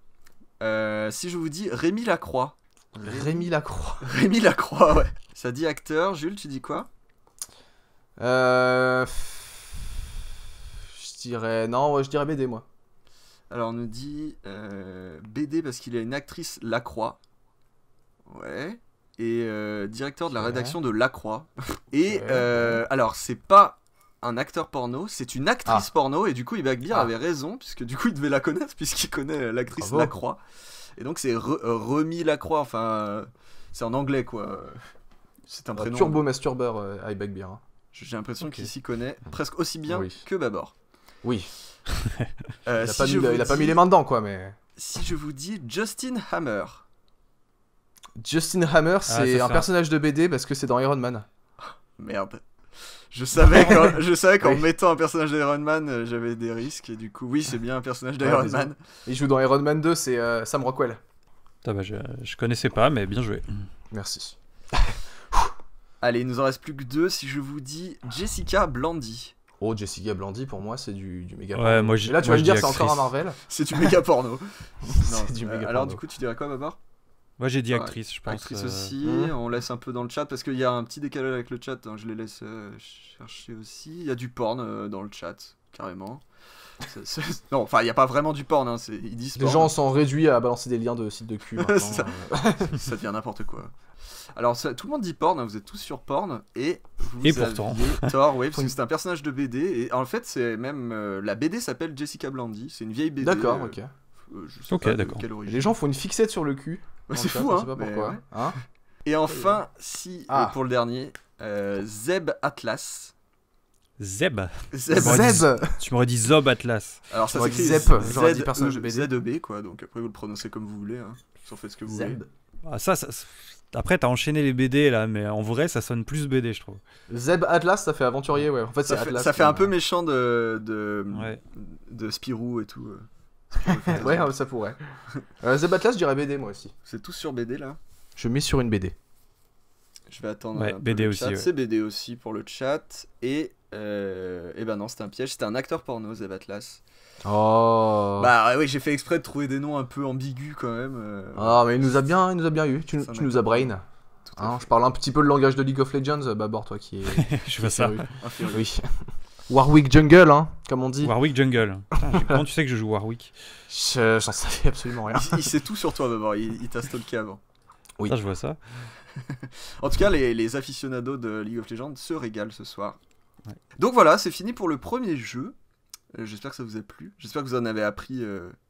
Si je vous dis Rémi Lacroix. Rémi Lacroix. Rémi Lacroix, ouais. Ça dit acteur. Jules, tu dis quoi? Je dirais. Non, ouais, je dirais BD moi. Alors on nous dit BD parce qu'il a une actrice Lacroix. Ouais. Et directeur de la rédaction de Lacroix. Et alors c'est pas un acteur porno, c'est une actrice porno. Et du coup Ibagbeer avait raison, puisque du coup il devait la connaître, puisqu'il connaît l'actrice Bravo. Lacroix. Et donc c'est Remi Lacroix, enfin c'est en anglais quoi. C'est un prénom. Turbo Masturbeur à Ibagbeer. Hein. J'ai l'impression qu'il s'y connaît presque aussi bien Oui. que Babor. Oui. Il il a pas mis les mains dedans quoi, mais. Si je vous dis Justin Hammer. Justin Hammer, c'est c'est un ça. personnage de BD parce que c'est dans Iron Man. Merde. Je savais qu'en mettant un personnage d'Iron Man, j'avais des risques. Et du coup, oui, c'est bien un personnage d'Iron désolé. Man. Il joue dans Iron Man 2, c'est Sam Rockwell. Putain, bah, je connaissais pas, mais bien joué. Merci. Allez, il nous en reste plus que 2. Si je vous dis Jessica Blandy. Oh, Jessica Blandy, pour moi, c'est du méga Ouais, porno. moi, Et là, tu vas me dire, c'est encore un Marvel. C'est du méga porno. C'est du méga alors, porno. du coup, tu dirais quoi, Babar? Moi j'ai dit Ouais, actrice, je pense. Actrice aussi. Mhm. On laisse un peu dans le chat parce qu'il y a un petit décalage avec le chat. Hein, je les laisse chercher aussi. Il y a du porn dans le chat, carrément. Non, enfin, il n'y a pas vraiment du porn. Hein, ils disent Les porn. gens sont réduits à balancer des liens de sites de cul. maintenant, ça, ça devient n'importe quoi. Alors, tout le monde dit porn, hein, vous êtes tous sur porn, et vous Et pourtant. aviez tort, oui, parce que c'est un personnage de BD, et en fait, c'est même la BD s'appelle Jessica Blandy, c'est une vieille BD. D'accord, ok. Je sais Ok, pas de d'accord. quelle origine. Les gens font une fixette sur le cul. Ouais, dans c'est le chat, fou, je hein, sais pas mais pourquoi. ouais. Hein Et enfin, pour le dernier, Zeb Atlas. Zeb. Zeb. Tu m'aurais dit Zob Atlas. Alors ça J'aurais s'écrit dit Zep, j'aurais dit personnage de BD. ZEB, quoi, donc après vous le prononcez comme vous voulez, hein. Vous en faites ce que vous voulez. Zeb. Ah, après, t'as enchaîné les BD là, mais en vrai, ça sonne plus BD, je trouve. Zeb Atlas, ça fait aventurier, ouais. En fait, c'est Atlas. Ça fait un peu méchant de Spirou et tout. Ouais, ça pourrait. Zeb Atlas, je dirais BD, moi aussi. C'est tous sur BD là. Je mets sur une BD. Je vais attendre Ouais, un peu BD le aussi, chat. ouais. C'est BD aussi pour le chat. Et ben non, c'était un piège. C'était un acteur porno, Zeb Atlas. Oh. Bah oui, j'ai fait exprès de trouver des noms un peu ambigus quand même. Ah, mais il nous a bien eu. Tu nous as brain. Hein, je parle un petit peu le langage de League of Legends, Babor, toi qui est. Je fais ça. Oui. Warwick Jungle, hein, comme on dit. Warwick Jungle. Putain, comment tu sais que je joue Warwick? J'en savais absolument rien. Il sait tout sur toi, Babor. Il t'a stalké avant. Oui. Ça, je vois ça. En tout cas, les aficionados de League of Legends se régalent ce soir. Ouais. Donc voilà, c'est fini pour le premier jeu. J'espère que ça vous a plu. J'espère que vous en avez appris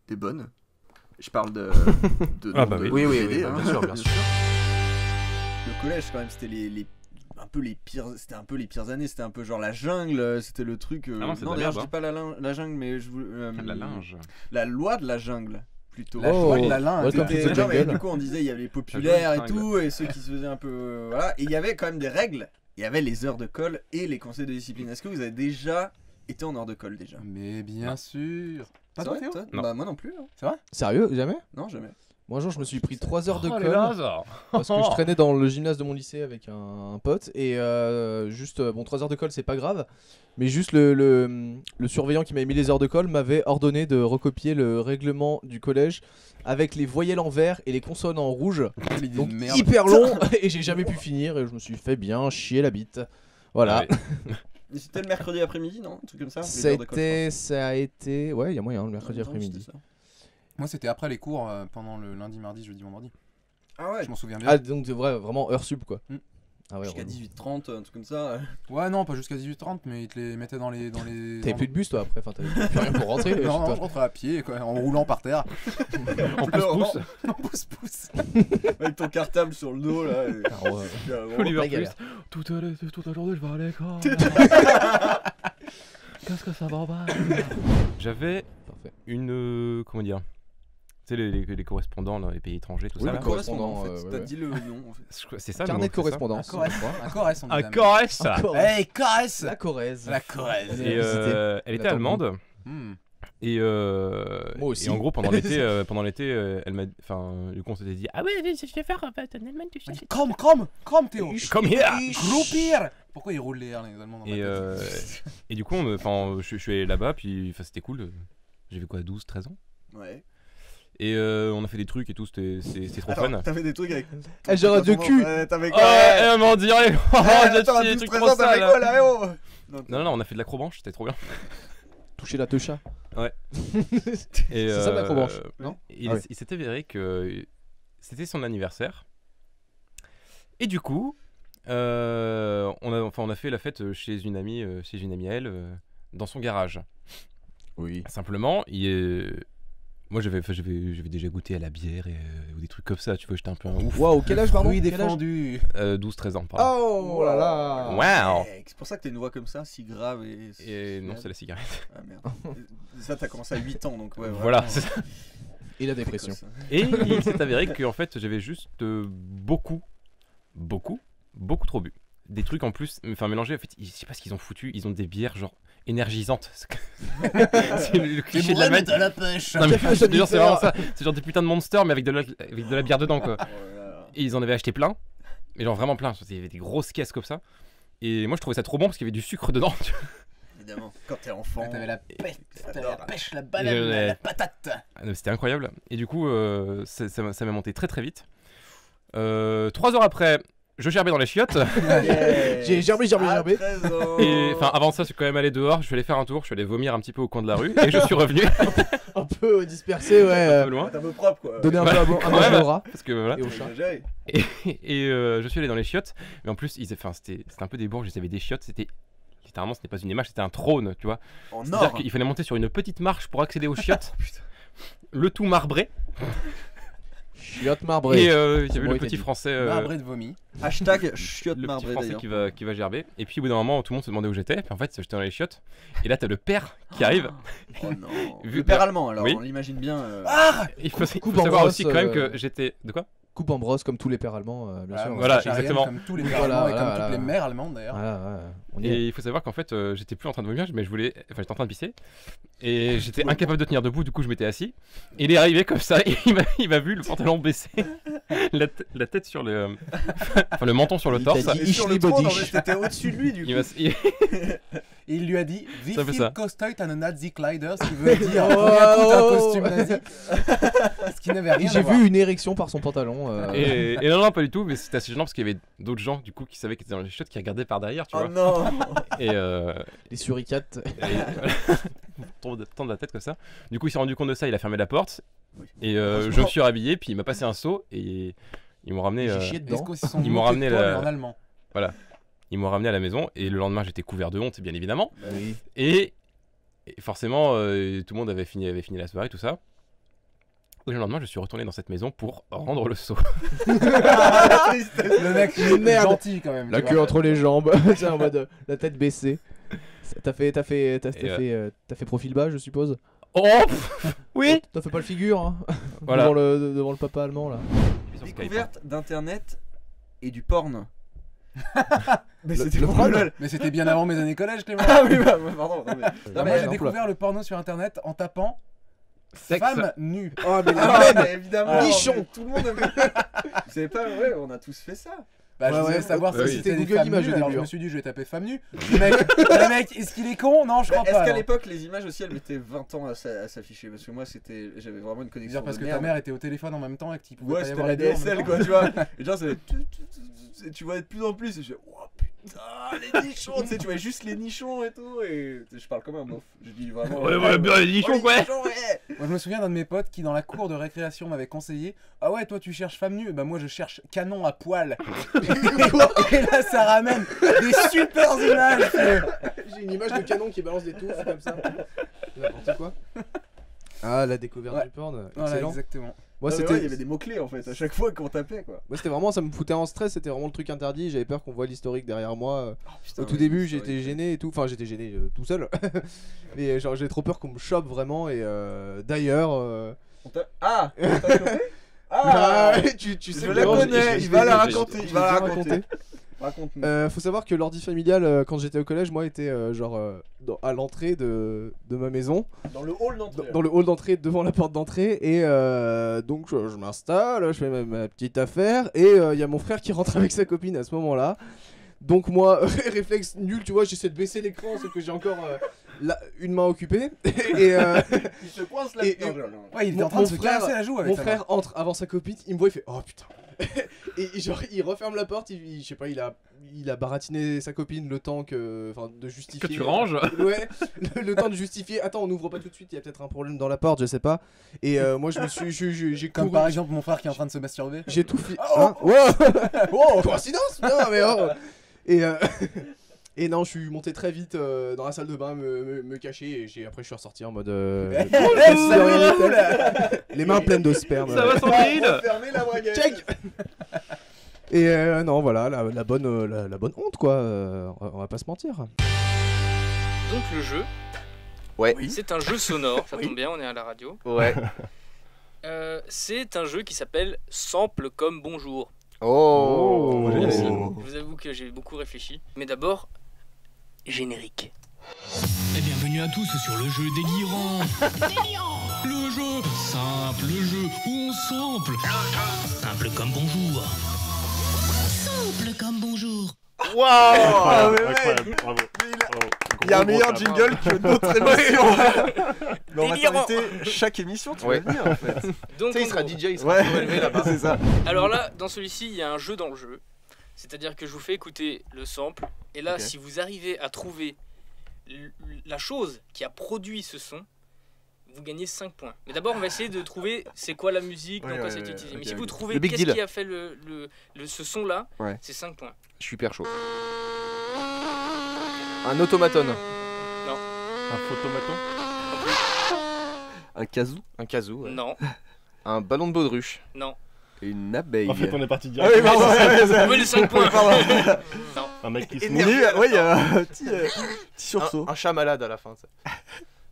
des bonnes. Je parle de ah bah oui. Oui, hein. bien sûr, bien sûr. Le collège, quand même, c'était un peu les pires années. C'était un peu genre la jungle. C'était le truc. Non, d'ailleurs, je dis pas la jungle, mais la linge. La loi de la jungle. Plutôt. La loi de la linge. Du coup, on disait il y avait les populaires et tout, et ceux qui se faisaient un peu. Voilà. Et il y avait quand même des règles. Il y avait les heures de colle et les conseils de discipline. Est-ce que vous avez déjà été en heure de colle déjà? Mais bien sûr. Pas toi, Théo? Bah moi non plus. Hein. C'est vrai? Sérieux? Jamais? Non, jamais. Moi un jour je me suis pris 3 heures de colle hasard. parce que je traînais dans le gymnase de mon lycée avec un pote et juste bon 3 heures de colle c'est pas grave mais juste le surveillant qui m'avait mis les heures de colle m'avait ordonné de recopier le règlement du collège avec les voyelles en vert et les consonnes en rouge donc hyper long et j'ai jamais pu finir et je me suis fait bien chier la bite. Voilà. Ah oui. C'était le mercredi après-midi, non? Un truc comme ça? Ça a été ouais, il y a moyen le mercredi après-midi. Moi, c'était après les cours, pendant le lundi, mardi, jeudi, vendredi. Ah ouais? Je m'en souviens bien. Ah, donc c'est vrai, vraiment heure sub quoi. Ah ouais, jusqu'à 18h30, un truc comme ça. Ouais, non, pas jusqu'à 18h30, mais ils te les mettaient dans les. T'avais plus de bus toi après, enfin t'avais plus rien pour rentrer. Non, je rentrais à pied, quoi, en roulant par terre. En pouce-pouce. En pouce-pouce. Avec ton cartable sur le dos là. Oliver Twist. Toute la journée je vais à l'école. Qu'est-ce que ça va pas? J'avais une. Comment dire? Tu sais, les correspondants dans les pays étrangers, tout ça. Le correspondant, en fait. T'as dit le nom, en fait. C'est ça, carnet de correspondance. Un Corrèze, on dit. Un Corrèze. Hey, Corrèze. La Corrèze. La Corrèze. Et elle était allemande. Et moi aussi. Et en gros pendant l'été, elle m'a, enfin, du coup on s'était dit ah ouais, je vais faire en fait en Allemagne. Comme Théo. Comme here. Groupir. Pourquoi ils roulent les R les Allemands dans et du coup je suis allé là-bas puis c'était cool. J'avais quoi, 12-13 ans. Ouais. Et on a fait des trucs et tout, c'était trop fun. T'as fait des trucs avec. Genre de cul. T'avais quoi? Ouais, on dirait. Attends, des trucs comme ça. T'avais quoi là? Non, on a fait de l'acrobranche, c'était trop bien. Toucher la techa. Ouais. C'est ça l'acrobranche, non? Il s'est avéré que c'était son anniversaire. Et du coup, on a fait la fête chez une amie à elle, dans son garage. Oui. Simplement, moi j'avais déjà goûté à la bière ou des trucs comme ça, tu vois, j'étais un peu un ouf. Waouh, quel âge pardon? Oui, défendu. 12-13 ans, pardon. Oh là là. Waouh. C'est pour ça que t'as une voix comme ça, si grave et non, c'est la cigarette. Ah merde. Ça t'as commencé à 8 ans donc ouais. Voilà, c'est ça. Et la dépression. Et il s'est avéré que en fait j'avais juste beaucoup trop bu. Des trucs en plus, enfin mélangés, en fait, je sais pas ce qu'ils ont foutu, ils ont des bières genre énergisantes. C'est le cliché de la mettre à la pêche. Non mais c'est vraiment ça, c'est genre des putains de monsters mais avec de la bière dedans quoi. Et ils en avaient acheté plein, mais genre vraiment plein, il y avait des grosses caisses comme ça. Et moi je trouvais ça trop bon parce qu'il y avait du sucre dedans. Évidemment, quand t'es enfant. T'avais la pêche, la banane, la patate. C'était incroyable. Et du coup, ça m'a monté très très vite. 3 heures après, je gerbais dans les chiottes. J'ai gerbé. Et enfin, avant ça, je suis quand même allé dehors. Je suis allé faire un tour. Je suis allé vomir un petit peu au coin de la rue. Et je suis revenu. Un peu dispersé, ouais. Un peu loin. T'es un peu propre quoi. Donner un peu à manger au rat. Parce que voilà. Et au chat. Et je suis allé dans les chiottes. Mais en plus, c'était un peu des bourges. Ils avaient des chiottes. Littéralement, c'était pas une image, c'était un trône, tu vois. C'est-à-dire qu'il fallait monter sur une petite marche pour accéder aux chiottes. Le tout marbré. Chiottes marbrées. Et il y avait le petit français. Marbré de vomi. Hashtag chiottes le marbré. Le petit français qui va gerber. Et puis au bout d'un moment, tout le monde se demandait où j'étais. Puis en fait, j'étais dans les chiottes. Et là, t'as le père qui arrive. Oh non. Le père allemand, alors oui. on l'imagine bien. Il faut savoir aussi quand même que j'étais. De quoi? coupe en brosse comme tous les pères allemands, bien sûr. Voilà, moustache arienne, exactement. Comme tous les pères allemands et comme toutes les mères allemandes d'ailleurs. Et il faut savoir qu'en fait, j'étais plus en train de vomir, mais j'étais en train de pisser. Et j'étais incapable de tenir debout, du coup je m'étais assis. Et il est arrivé comme ça, et il m'a vu le pantalon baissé, la tête sur le. Enfin, le menton sur le torse. Et sur le tronc, non, mais c'était au-dessus de lui du coup. Et il lui a dit Wie Ça fait viel ça. kostet eine Nazi-Kleider, ce qui veut dire combien coûte un costume nazi. Ce qui n'avait rien à J'ai voir. vu une érection par son pantalon. Et non, pas du tout, mais c'était assez gênant parce qu'il y avait d'autres gens du coup qui savaient qu'ils étaient dans les chiottes qui regardaient par derrière, tu Oh vois. non. Et les suricates. Tendre la tête comme ça. Du coup, il s'est rendu compte de ça, il a fermé la porte. Et je me suis rhabillé, puis il m'a passé un seau et ils m'ont ramené. J'ai chié dedans. Est-ce qu'ils se sont Ils m'ont moqués ramené de toi, mais en allemand. Voilà. Ils m'ont ramené à la maison et le lendemain j'étais couvert de honte, bien évidemment. Bah oui. Et forcément, tout le monde avait fini la soirée, tout ça. Et le lendemain, je suis retourné dans cette maison pour rendre le seau. Le mec gentil quand même. La queue entre les jambes, c'est en mode la tête baissée. T'as fait profil bas, je suppose. Oh oui. T'as fait pas le figure, hein. Voilà. devant le papa allemand là. Découverte d'internet et du porn. Mais c'était le pour porn. lol. Mais c'était bien avant mes années collège, Clément. Ah oui, bah, pardon. Non, mais... Non, moi j'ai découvert le porno sur internet en tapant femme nue. Oh mais Ah, mais évidemment. Nichon. Tout le monde a vu. Vous savez pas, ouais, on a tous fait ça. Bah, je voulais savoir si c'était Google Google Images Images. au Alors début, je hein. me suis dit, je vais taper femme nue. Le mec, est-ce qu'il est con? Non, je crois pas. Est-ce qu'à non. l'époque les images aussi elles mettaient 20 ans à s'afficher? Parce que moi j'avais vraiment une connexion. Dire parce de que merde. ta mère était au téléphone en même temps et que tu pouvais Ouais, pas y c'était avoir la les deux en même DSL temps. quoi, tu vois. Et genre, tu vois de plus en plus. Et je fais, oh putain, les nichons, tu sais, tu vois juste les nichons et tout. Et je parle comme un beauf. Je dis vraiment. Ouais, bien les nichons, quoi. Moi je me souviens d'un de mes potes qui dans la cour de récréation m'avait conseillé ah ouais toi tu cherches femme nue, bah moi je cherche canon à poil. Et là ça ramène des super images. J'ai une image de canon qui balance des touffes comme ça. N'importe quoi. Ah la découverte du porn, Voilà, excellent. exactement. Moi Non, mais c'était ouais, il y avait des mots clés en fait à chaque fois qu'on tapait quoi. Moi c'était vraiment, ça me foutait en stress, c'était vraiment le truc interdit, j'avais peur qu'on voit l'historique derrière moi. putain, Au tout oui, début l'historique, j'étais gêné et tout, enfin j'étais gêné tout seul. Mais genre j'ai trop peur qu'on me chope vraiment et d'ailleurs... Ah on t'a chopé. Ah tu sais je que la vraiment, connais, il va la raconter. Il va la raconter. Faut savoir que l'ordi familial quand j'étais au collège, moi était à l'entrée de ma maison. Dans le hall d'entrée. Dans le hall d'entrée, devant la porte d'entrée. Et donc je m'installe, je fais ma petite affaire. Et il y a mon frère qui rentre avec sa copine à ce moment-là. Donc moi, réflexe nul, tu vois, j'essaie de baisser l'écran sauf que j'ai encore une main occupée. Et il se coince là. Ouais, il est en train de se casser la joue avec mon sa frère main. entre avant sa copine, il me voit, il fait oh putain. Et genre il referme la porte, je sais pas, il a baratiné sa copine le temps de justifier. Que tu ranges. Ouais, le temps de justifier. Attends, on n'ouvre pas tout de suite, il y a peut-être un problème dans la porte, je sais pas. Et moi je me suis, j'ai Comme couru. par exemple mon frère qui est en train de se masturber. J'ai tout fait. Oh, Oh, coïncidence. Non mais oh. Et non, je suis monté très vite dans la salle de bain me cacher et après je suis ressorti en mode les mains pleines de sperme. Ça va Sandrine. Fermez la braguette. Check. Et non voilà la bonne honte quoi, on va pas se mentir. Donc le jeu, Ouais. c'est un jeu sonore, ça tombe bien, on est à la radio. Ouais. C'est un jeu qui s'appelle Sample comme bonjour. Oh, Merci. Je vous avoue que j'ai beaucoup réfléchi. Mais d'abord, générique. Et bienvenue à tous sur le jeu délirant. Le jeu simple, le jeu où on sample. Simple comme bonjour. Simple comme bonjour. Waouh, Incroyable, bravo. Il y a un meilleur jingle que d'autres émissions. Mais on va Délirant. t'inviter chaque émission, tu vas venir en fait. Donc, Tu sais, il en sera gros. DJ, il sera élevé là-bas. C'est ça. Alors là, dans celui-ci, il y a un jeu dans le jeu. C'est-à-dire que je vous fais écouter le sample. Et là, Ok. si vous arrivez à trouver la chose qui a produit ce son, vous gagnez 5 points. Mais d'abord, on va essayer de trouver c'est quoi la musique, dans quoi c'est utilisé. Mais si vous trouvez Le big qu'est-ce deal. qui a fait ce son-là, Ouais. c'est 5 points. Je suis hyper chaud. Un automaton. Non. Un photomaton. Un kazoo. Un kazoo. Ouais. Non. Un ballon de baudruche. Non. Une abeille. En fait, on est parti Ah direct. oui, pardon, ouais, Vous pouvez les 5 points. Non. Un mec qui se Énervé, mouille. ouais, il y a un petit sursaut. Un chat malade à la fin. Ça.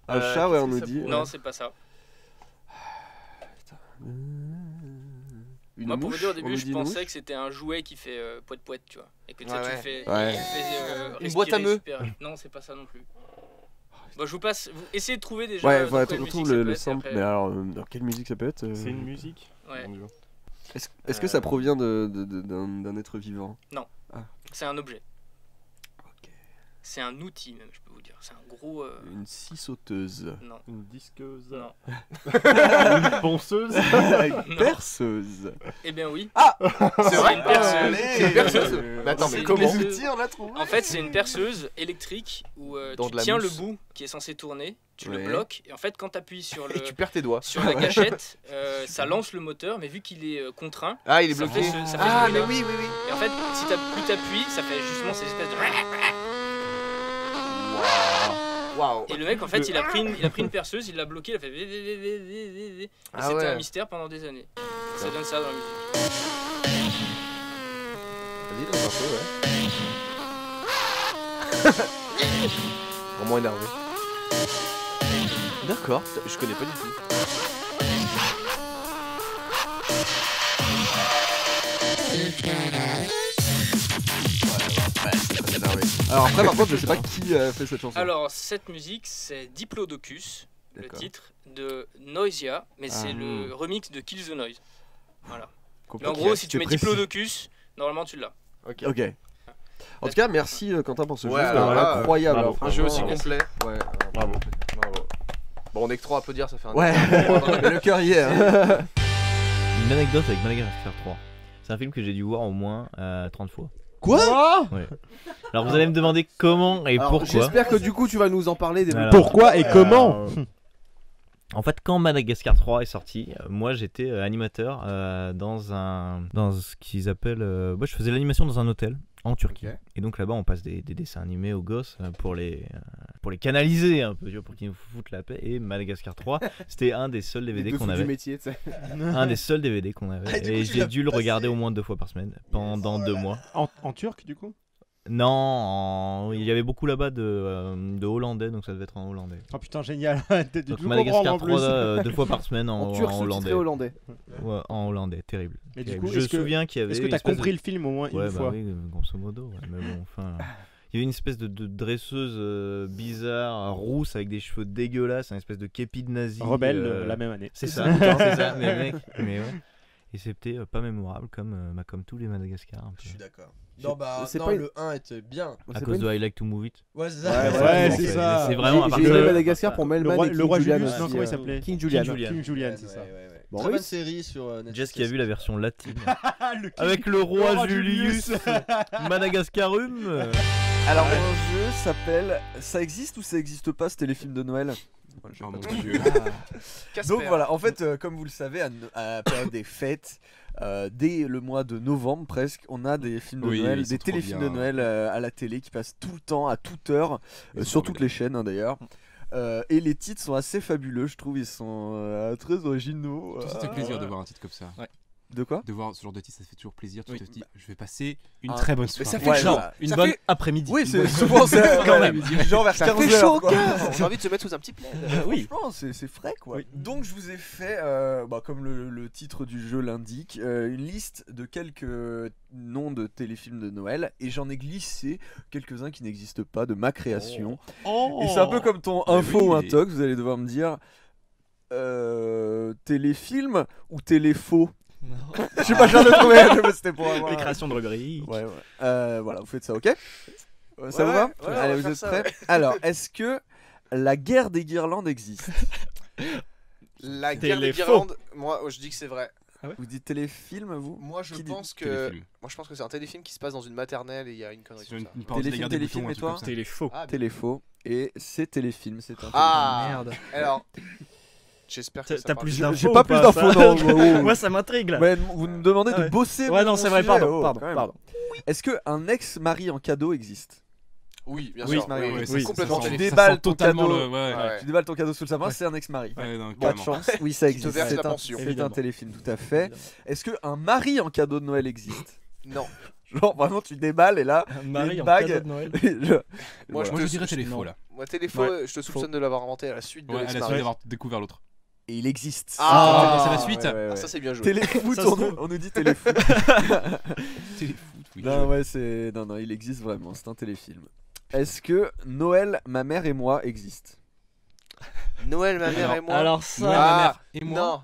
Un chat, ouais, on nous Ça dit. Non, c'est pas ça. Une Moi, pour vous mouche, dire, au on début, nous je dit une pensais mouche. que c'était un jouet qui fait poète-poète, tu vois. Et que tu sais, Ouais, tu ouais. le fais. Ouais. tu le fais, Une boîte à respirer meux. super. Non, c'est pas ça non plus. Bon, je vous passe. Essayez de trouver déjà. Ouais, dans voilà, quelle on musique trouve ça le peut être, et sample. après- Mais alors, dans quelle musique ça peut être C'est une musique Ouais. Mon Dieu. Est-ce que ça provient d'un être vivant? Non. Ah. C'est un objet. C'est un outil, même, je peux vous dire. C'est un gros. Une scie sauteuse. Non. Une disqueuse. Non. Une ponceuse. Une perceuse. Eh bien, oui. Ah C'est vrai, une perceuse. Allez, c'est une perceuse. Mais attends, C'est mais une comment perceuse. outils on l'a trouvé? En fait, c'est une perceuse électrique où Dans tu de la tiens mousse. le bout qui est censé tourner, tu Ouais. le bloques, et en fait, quand tu appuies sur le. Et tu perds tes doigts. Sur la gâchette, ça lance le moteur, mais vu qu'il est contraint. Ah, il est ça bloqué. fait ça fait Ah, ce mais bruit-là. oui, oui, oui. Et en fait, si plus t'appuies, ça fait justement ces espèces de. Waouh. Et le mec, en fait, il a pris une perceuse, il l'a bloqué, il a fait. Et Ah c'était ouais. un mystère pendant des années. Ça donne ça dans la musique. Vas-y, lance un peu, ouais. Vraiment énervé. D'accord, je connais pas du tout. Alors après, par contre, je sais pas qui a fait cette chanson. Alors, cette musique, c'est Diplodocus, le D'accord. titre de Noisia, mais c'est Ah. le remix de Kill the Noise. Voilà. Compliqué, Mais en gros, si tu c'est mets précis. Diplodocus, normalement tu l'as. Ok. En tout cas, merci Quentin pour ce Ouais, jeu. alors là, Incroyable. bravo. hein, Un jeu aussi franchement. complet. Ouais. Bravo. Bon, on est que 3 à applaudir, ça fait un. Ouais, mais le cœur y est. hein. Une anecdote avec Madagascar 3. C'est un film que j'ai dû voir au moins 30 fois. Quoi? Ouais. Alors vous allez me demander comment et Alors, pourquoi. j'espère que du coup tu vas nous en parler des Alors, Pourquoi et comment En fait, quand Madagascar 3 est sorti, moi j'étais animateur dans ce qu'ils appellent. Moi je faisais l'animation dans un hôtel en Turquie. Ok. Et donc là-bas on passe des dessins animés aux gosses pour les canaliser un peu, tu vois, pour qu'ils nous foutent la paix. Et Madagascar 3, c'était un des seuls DVD deux qu'on fous avait. du métier, tu sais. Un des seuls DVD qu'on avait. Ah, du coup, et tu j'ai l'as dû le passé. regarder au moins 2 fois par semaine pendant 2 mois. En turc, du coup Non, il y avait beaucoup là-bas de hollandais, donc ça devait être en hollandais. Oh putain, génial. T'as dû Donc tout Madagascar comprendre en 3 plus. 2 fois par semaine en turc hollandais. sous-titré hollandais. Ouais, en hollandais, terrible. Mais du Terrible. coup, Je me est-ce que- souviens qu'il y avait. est-ce que une t'as espèce compris de- le film au moins une Ouais, fois bah oui, grosso modo. Ouais. Mais bon, enfin. Il y avait une espèce de dresseuse bizarre, rousse, avec des cheveux dégueulasses, une espèce de képi de nazi. Rebelle, la même année. C'est ça, c'est ça, mais mec, mais ouais. Et c'était pas mémorable comme tous les Madagascar. un peu. Je suis d'accord. Non, bah, C'est non, pas une- le 1 était bien. À cause de I Like to Move It. Ouais, c'est ça. Ouais, c'est ça. C'est vraiment à J'ai partir aimé de- Madagascar pour Melman et le King roi Julian Julius, aussi, non, comment il s'appelait King Julian. King Julian, c'est ça. Bon, Très oui, bonne série sur Netflix. Jess qui a vu la version latine. Le Avec le roi Julius Madagascarum. Alors mon jeu s'appelle Ça existe ou ça existe pas ce téléfilm de Noël? Oh mon Dieu. Casper. Donc voilà, en fait, comme vous le savez, à la période des fêtes, dès le mois de novembre presque, on a des films de Oui, Noël, ils sont des trop téléfilms bien. de Noël à la télé qui passent tout le temps, à toute heure, sur toutes les chaînes hein, d'ailleurs. Et les titres sont assez fabuleux, je trouve, ils sont très originaux. Ça fait plaisir de voir un titre comme ça. De quoi? De voir ce genre de titre, ça fait toujours plaisir. Tu Oui. te dis, je vais passer une Ah, très bonne mais soirée. ça fait chaud. Une Ça bonne fait- après-midi. Oui, Une c'est bonne- souvent ça quand même. Genre vers Ça 15 fait heures, chaud au quoi. cœur. J'ai envie de se mettre sous un petit plaid. Oui, franchement, c'est frais quoi. Donc je vous ai fait, comme le titre du jeu l'indique, une liste de quelques noms de téléfilms de Noël et j'en ai glissé quelques-uns qui n'existent pas de ma création. Oh. Et c'est un peu comme ton Mais info oui, ou un mais- toc, vous allez devoir me dire téléfilm ou téléfaux. Je sais pas, je viens de trouver, mais c'était pour avoir... Les créations de Rugrick. Ouais, ouais. Voilà, vous faites ça, ok? Ça vous Ouais, va? ouais, on va Allez, vous faire êtes ça, prêts? ouais. Alors, est-ce que la guerre des guirlandes existe? La guerre des Téléfaux. guirlandes, moi je dis que c'est vrai. Vous dites téléfilm, vous? Moi je Qui dit pense que téléfilm. moi je pense que c'est un téléfilm qui se passe dans une maternelle et il y a une connerie C'est sur une, ça. une parodie de la guerre des Téléfilm, boutons, un et truc toi? comme ça. Téléfaux. Ah, bien. Téléfaux. Et c'est téléfilm, c'est un Ah téléfilm. Merde. Alors, j'espère que ça T'as parle plus de- d'infos? J'ai pas ou plus d'infos, ça non. Moi ça m'intrigue là. Ouais, vous me demandez Ah de ouais. bosser. Ouais, non, mon c'est vrai, sujet. pardon, Oh, pardon, quand même. pardon. Est-ce qu'un ex-mari en cadeau existe? Oui, bien Oui, sûr. ex-mari, oui, oui, c'est oui, complètement ça sent- téléphone. tu déballes sent ton totalement cadeau. le- ouais. Ouais. Tu déballes ton cadeau sous le sapin, c'est un ex-mari. Ouais, non, Pas de carrément. chance. Oui, ça Qui te existe. verse la C'est un, pension. c'est un Évidemment. téléfilm, tout à fait. Est-ce qu'un mari en cadeau de Noël existe? Non. Genre vraiment tu déballes et là Un il y a mari une en bague. cadeau de Noël. Moi, Moi je dirais téléfaux là. Moi téléfaux, Ouais. je te soupçonne de l'avoir inventé à la suite de Ouais, à la suite l'ex-mari. d'avoir découvert l'autre. Et il existe. Ah, c'est la suite. Ah, ça c'est bien joué. Téléfoot, Ça se trouve. on nous dit téléfoot. Téléfoot, oui. Non, ouais, c'est. Non, il existe vraiment, c'est un téléfilm. Est-ce que Noël, ma mère et moi existe? Noël, ma mère et moi. Alors ça. Noël, ma mère et moi.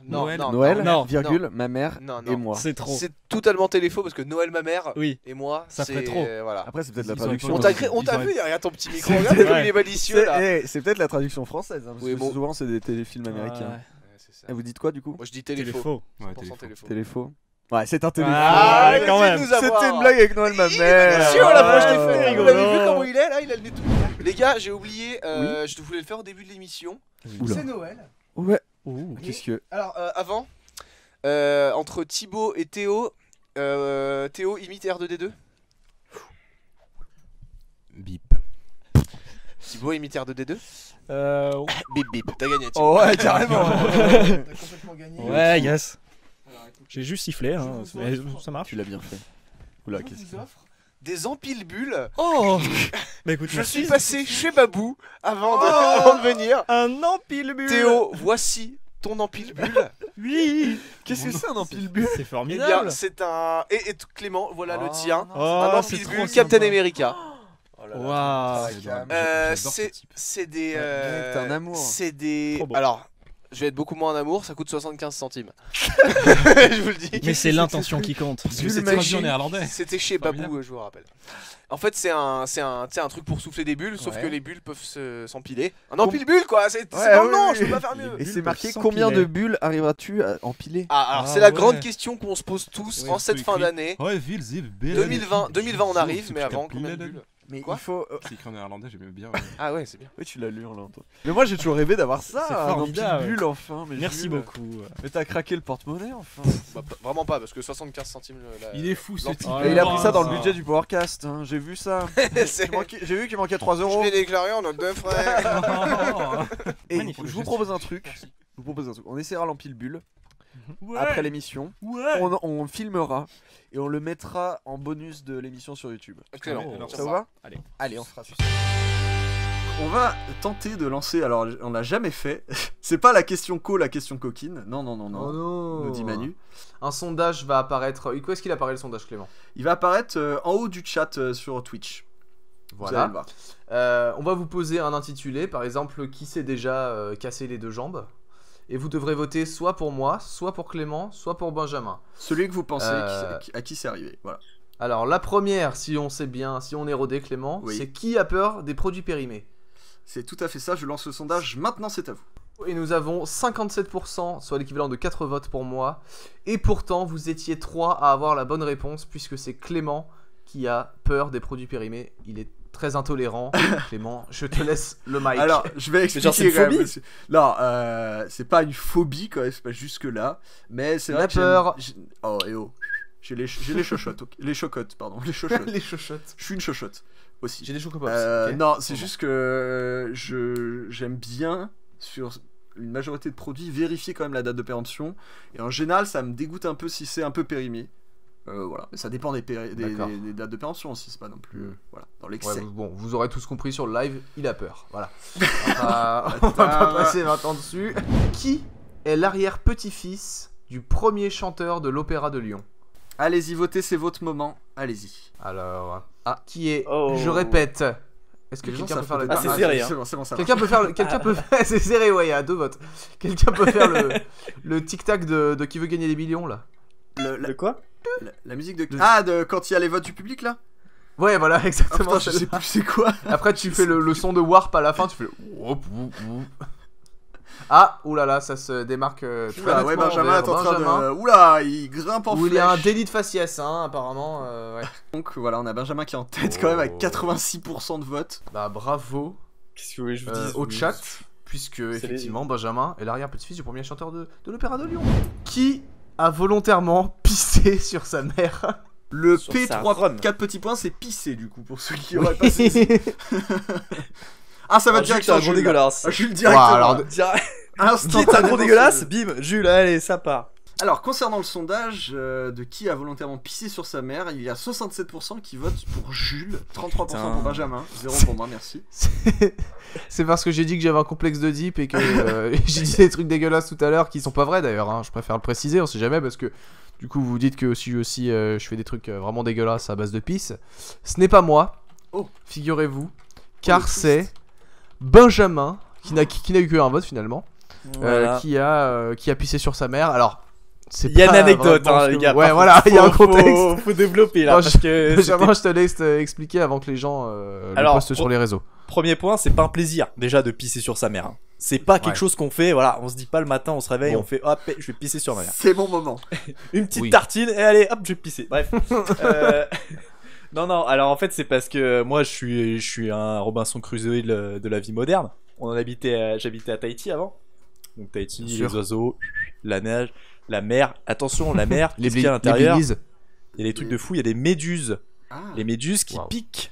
Noël, non, virgule, ma mère Non, et moi. C'est trop. C'est totalement téléfaux parce que Noël, ma mère Oui. et moi, Ça c'est ferait trop. Voilà. Après, c'est peut-être la Ils auraient traduction. pas- On t'a Ils vu auraient- derrière ton petit micro. Regarde comme il est malicieux là. C'est peut-être la traduction française, hein, parce Oui, que bon. souvent c'est des téléfilms américains. Ouais. C'est ça. Et vous dites quoi du coup? Moi je dis téléfaux. Ouais, 100% téléfaux. Téléfaux. Ouais, c'est un téléfilm. Ah, quand même. C'était une blague avec Noël, ma mère. Sûr, la fois je l'ai Ouais, fait. rigolo. Vous l'avez vu comment il est là? Il a le nez tout. Les gars, j'ai oublié. Je voulais le faire au début de l'émission. Oula. C'est Noël. Ouais. Ouh. Qu'est-ce que. Alors avant, entre Thibaut et Théo, Théo imite R2D2. Bip. Thibaut imite R2D2. Oh. Bip bip. T'as gagné. Thibaut. Oh ouais, carrément. T'as complètement gagné. Ouais, yes. J'ai juste sifflé, hein, mais ça marche. Tu l'as bien fait. Oula, qu'est-ce que. Des empiles-bulles. Oh. Bah écoute, Je merci. suis passé chez Babou avant de venir. Un empile-bulle. Théo, voici ton empile-bulle. Oui. Qu'est-ce que c'est un empile-bulle? C'est Eh formidable. bien, c'est un. Et Clément, voilà le tien. Oh, Un c'est empile-bulle trop Captain sympa. America. Waouh. C'est des. T'es un amour. C'est des. Trop beau. Alors, je vais être beaucoup moins en amour, ça coûte 75 centimes. Je vous le dis. Mais c'est l'intention qui compte. C'était traduit en néerlandais. C'était chez Babou, je vous rappelle. En fait, c'est un truc pour souffler des bulles, sauf que les bulles peuvent s'empiler. Un empile-bulle, quoi. C'est dans le nom, je peux pas faire mieux. Et c'est marqué combien de bulles arriveras-tu à empiler? Ah, alors c'est la grande question qu'on se pose tous en cette fin d'année. Ouais, 2020, on arrive, mais avant, combien de bulles? Mais Quoi il faut. C'est écrit en néerlandais, j'aimais bien. Ah ouais, c'est bien. Oui, tu l'as lu en l'entend. Mais moi j'ai toujours rêvé d'avoir ça, C'est un formidable. empile-bulle enfin. Mais Merci Jules, beaucoup. Mais t'as craqué le porte-monnaie enfin. Bah, vraiment pas, parce que 75 centimes. Il est fou ce type. Et il a pris ça dans le budget du Powercast, hein. J'ai vu ça. C'est- J'ai vu qu'il manquait 3 Je euros. l'ai déclaré en note de frais. Et Magnifique. je vous propose un truc. On essaiera l'empile-bulle Ouais. après l'émission. Ouais. On filmera et on le mettra en bonus de l'émission sur YouTube. Excellent. Oh. Ça vous va? Allez. On fera ça. On va tenter de lancer, alors on l'a jamais fait, c'est pas la question la question coquine, non, Oh non. nous dit Manu. Un sondage va apparaître. Où est-ce qu'il apparaît le sondage, Clément? Il va apparaître en haut du chat sur Twitch. Vous allez Voilà. le voir. On va vous poser un intitulé, par exemple, qui s'est déjà cassé les deux jambes. Et vous devrez voter soit pour moi, soit pour Clément, soit pour Benjamin. Celui que vous pensez Euh, à qui c'est arrivé, voilà. Alors, la première, si on sait bien, si on est rodé, Clément, Oui. c'est qui a peur des produits périmés? C'est tout à fait ça, je lance le sondage, maintenant c'est à vous. Et nous avons 57%, soit l'équivalent de 4 votes pour moi. Et pourtant, vous étiez 3 à avoir la bonne réponse, puisque c'est Clément qui a peur des produits périmés. Il est très intolérant. Clément, je te laisse le mic. Alors, je vais expliquer. genre, c'est une quand même, phobie parce que- Non, c'est pas une phobie quand même, c'est pas jusque là. Mais c'est Il vrai a que peur. Oh, et oh. J'ai les chochottes, ok. Les chocottes, pardon. Les chochottes. Les chochottes. Je suis une chochotte aussi. J'ai des chocopops. ok. Non, c'est juste que j'aime bien sur une majorité de produits vérifier quand même la date de péremption. Et en général, ça me dégoûte un peu si c'est un peu périmé. Voilà, mais ça dépend des dates de péremption aussi, c'est pas non plus voilà, dans l'excès. Ouais, bon, vous aurez tous compris sur le live, il a peur. Voilà. On va pas passer 20 ans dessus. Qui est l'arrière-petit-fils du premier chanteur de l'Opéra de Lyon? Allez-y, votez, c'est votre moment. Allez-y. Alors, qui est, Oh. je répète, est-ce que Les gens quelqu'un peut savent faire le... pas. Ah, serré, hein. C'est bon, ça Quelqu'un marche. peut faire le... Quelqu'un peut faire... C'est serré, ouais, il y a 2 votes. Quelqu'un peut faire le tic-tac de qui veut gagner des millions, là? De quoi la musique de... Ah, quand il y a les votes du public, là? Ouais, voilà, exactement. Oh, putain, je sais plus c'est quoi. Après, tu fais le son de Warp à la fin, tu fais le... Ah, oulala, ça se démarque très Oula, ouais, nettement Benjamin vers est en train Benjamin. de... Oula, il grimpe en Où flèche. il y a un délit de faciès, hein, apparemment. Ouais. Donc voilà, on a Benjamin qui est en tête quand même avec 86% de votes. Bah bravo. Qu'est-ce que vous voulez que je vous dise Au chat, puisque effectivement Benjamin est l'arrière-petit-fils du premier chanteur de l'Opéra de Lyon. Qui a volontairement pissé sur sa mère? Le Sur sa P3 4 petits points, c'est pissé du coup pour ceux qui auraient pas saisi. Ah, ça va direct c'est un sur gros Jules, là. dégueulasse. Ah, Jules directement. alors, Qui est un Instantanément gros sur dégueulasse, Jules. bim, Jules, allez, ça part. Alors, concernant le sondage de qui a volontairement pissé sur sa mère, il y a 67% qui votent pour Jules, 33% pour Benjamin, 0 pour moi, merci. C'est parce que j'ai dit que j'avais un complexe de deep et que j'ai dit des trucs dégueulasses tout à l'heure qui sont pas vrais d'ailleurs, hein. Je préfère le préciser, on sait jamais parce que du coup vous dites que aussi je fais des trucs vraiment dégueulasses à base de pisse. Ce n'est pas moi, figurez-vous, car c'est Benjamin qui n'a eu qu'un vote finalement, Voilà. qui a pissé sur sa mère. Alors il y a une anecdote, hein, les gars. Ouais, voilà, il y a un contexte. Faut développer là. Bon, parce que Benjamin, je te laisse expliquer avant que les gens le postent sur les réseaux. Premier point, c'est pas un plaisir déjà de pisser sur sa mère. Hein. C'est pas quelque chose qu'on fait, voilà, on se dit pas le matin, on se réveille, on fait hop, je vais pisser sur ma mère. C'est mon moment. Une petite tartine et allez, hop, je vais pisser. Bref. Non, alors en fait, c'est parce que moi je suis un Robinson Crusoe de la vie moderne. J'habitais à Tahiti avant. Donc Tahiti, les oiseaux, la neige, la mer. Attention, la mer, qu'est-ce qu'il y a à l'intérieur ? Il y a des trucs de fou, il y a des méduses. Les méduses qui piquent.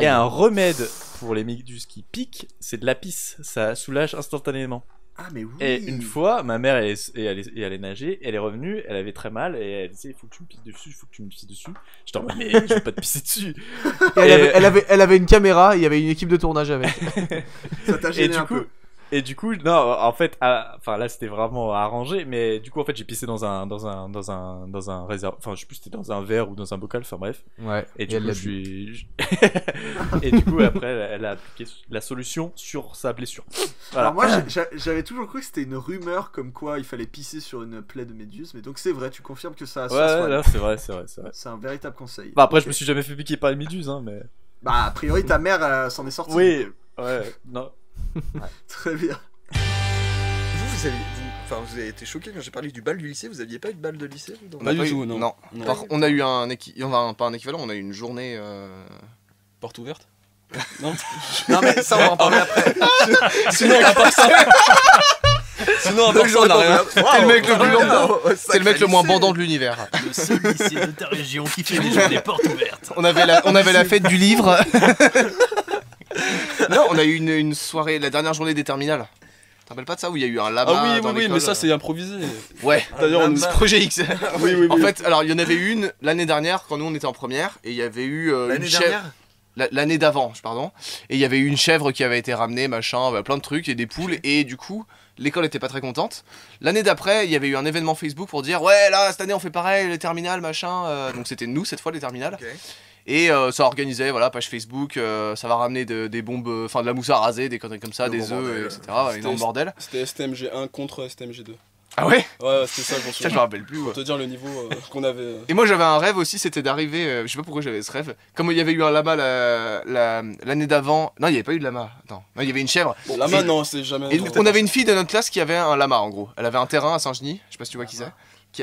Et un remède pour les méduses qui piquent, c'est de la pisse. Ça soulage instantanément. Ah mais oui. Et une fois, ma mère elle allait nager, elle est revenue, elle avait très mal et elle disait il faut que tu me pisses dessus, il faut que tu me pisses dessus. J'étais en mode mais je vais pas te pisser dessus. Elle avait une caméra, il y avait une équipe de tournage avec. Ça t'a gêné un peu. Et du coup, non, en fait, enfin là c'était vraiment arrangé, mais du coup en fait j'ai pissé dans un réservoir, enfin je sais plus c'était dans un verre ou dans un bocal, enfin bref. Ouais. Et du coup et du coup après elle a appliqué la solution sur sa blessure. Voilà. Alors moi j'avais toujours cru que c'était une rumeur comme quoi il fallait pisser sur une plaie de méduse, mais donc c'est vrai, tu confirmes que ça. Ouais, là c'est vrai. C'est un véritable conseil. Bah après je me suis jamais fait piquer par une méduse, hein, mais. Bah a priori ta mère s'en est sortie. Oui, ouais, non. Ouais. Très bien. Vous avez été choqué quand j'ai parlé du bal du lycée. Vous aviez pas eu de bal de lycée On a pas eu, non. On a eu pas un équivalent, on a eu une journée porte ouverte. Non. Non mais ça on va en parler après. Sinon à part ça. Sinon à part ça on a rien. C'était le mec le plus bandant. C'est le mec le moins bandant de l'univers. Le seul lycée de ta région qui fait des journées portes ouvertes. On avait la fête du livre. Non, on a eu une soirée, la dernière journée des terminales. Tu te rappelles pas de ça où il y a eu un lama? Ah oui, mais ça c'est improvisé. Ouais, d'ailleurs on projet X. Oui. En fait, alors il y en avait une l'année dernière quand nous on était en première et il y avait eu une chèvre. L'année d'avant, pardon. Et il y avait eu une chèvre qui avait été ramenée, machin, plein de trucs et des poules et du coup l'école était pas très contente. L'année d'après, il y avait eu un événement Facebook pour dire ouais là cette année on fait pareil les terminales machin. Donc c'était nous cette fois les terminales. Okay. Et ça organisait, voilà, page Facebook, ça va ramener des bombes, enfin de la mousse à raser, des conneries comme ça, des œufs, etc. Énorme bordel. C'était STMG1 contre STMG2. Ah ouais? Ouais, c'était ça, je m'en souviens. Je me rappelle plus. Pour te dire le niveau qu'on avait. Et moi j'avais un rêve aussi, c'était d'arriver, je sais pas pourquoi j'avais ce rêve. Comme il y avait eu un lama l'année d'avant. Non, il y avait pas eu de lama. Non, il y avait une chèvre. Bon, lama, non, c'est jamais. Et on avait une fille de notre classe qui avait un lama en gros. Elle avait un terrain à Saint-Genis, je sais pas si tu vois qui c'est.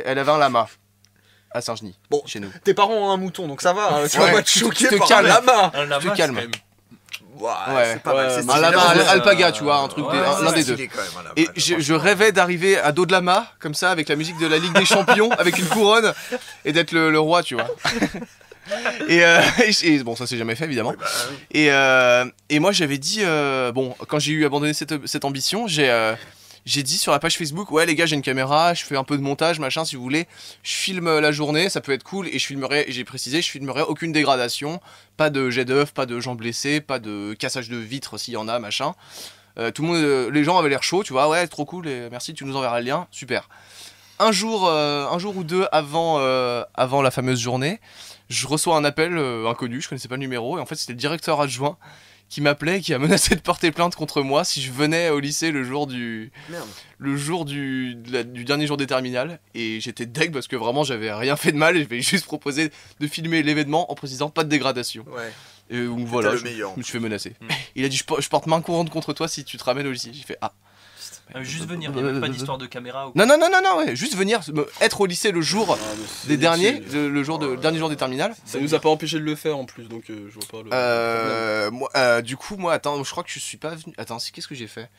Elle avait un lama. À Saint-Genis, bon, chez nous. Tes parents ont un mouton, donc ça va. Tu vas ouais, pas te choquer par calme. un lama. Un lama, tu te calmes. Ouais, c'est pas mal. Un lama, alpaga, tu vois, un truc, l'un des deux. Et je rêvais d'arriver à dos de lama, comme ça, avec la musique de la Ligue des Champions, avec une couronne, et d'être le roi, tu vois. Et bon, ça s'est jamais fait évidemment. Oui, bah, oui. Et moi j'avais dit, bon, quand j'ai eu abandonné cette ambition, j'ai dit sur la page Facebook, ouais les gars j'ai une caméra, je fais un peu de montage, machin si vous voulez, je filme la journée, ça peut être cool, et j'ai précisé, je filmerai aucune dégradation, pas de jet d'œuf, pas de gens blessés, pas de cassage de vitres s'il y en a, machin. Tout le monde, les gens avaient l'air chauds, tu vois, ouais trop cool, et merci, tu nous enverras le lien, super. Un jour ou deux avant la fameuse journée, je reçois un appel inconnu, je connaissais pas le numéro, et en fait c'était le directeur adjoint qui m'appelait et qui a menacé de porter plainte contre moi si je venais au lycée le jour du dernier jour des terminales. Et j'étais deg parce que vraiment j'avais rien fait de mal et je vais juste proposer de filmer l'événement en précisant pas de dégradation. Ouais. Et donc voilà, je me suis fait menacer. Il a dit je porte main courante contre toi si tu te ramènes au lycée. J'ai fait ah. Juste venir, il n'y a même pas d'histoire de caméra ou... Non, ouais, juste venir, être au lycée le jour des derniers, le dernier jour des terminales. Ça nous a pas empêché de le faire en plus, donc je vois pas le problème. Du coup, moi, attends, je crois que je suis pas venu. Attends, qu'est-ce que j'ai fait?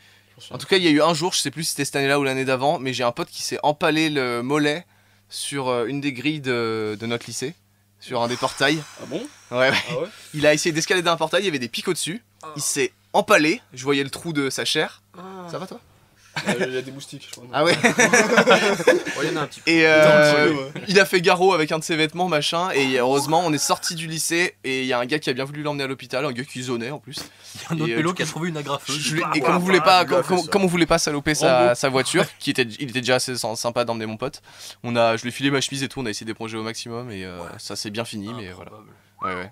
En tout cas, il y a eu un jour, je sais plus si c'était cette année-là ou l'année d'avant, mais j'ai un pote qui s'est empalé le mollet sur une des grilles de notre lycée, sur un des portails. Ah bon? Ouais. Ah ouais. Il a essayé d'escalader un portail, il y avait des pics au-dessus, il s'est empalé, je voyais le trou de sa chair. Ça va toi? Il y a des moustiques, je crois. Ah ouais. Ouais, il y en a un petit peu. Et Dans le jeu, il a fait garrot avec un de ses vêtements, machin. Et heureusement, on est sorti du lycée. Et il y a un gars qui a bien voulu l'emmener à l'hôpital, un gars qui zonait en plus. Il y a un autre pélo qui a trouvé une agrafeuse. Et comme on voulait pas saloper sa voiture, il était déjà assez sympa d'emmener mon pote, je lui ai filé ma chemise et tout, on a essayé d'éponger au maximum et ça s'est bien fini, mais voilà. Ouais.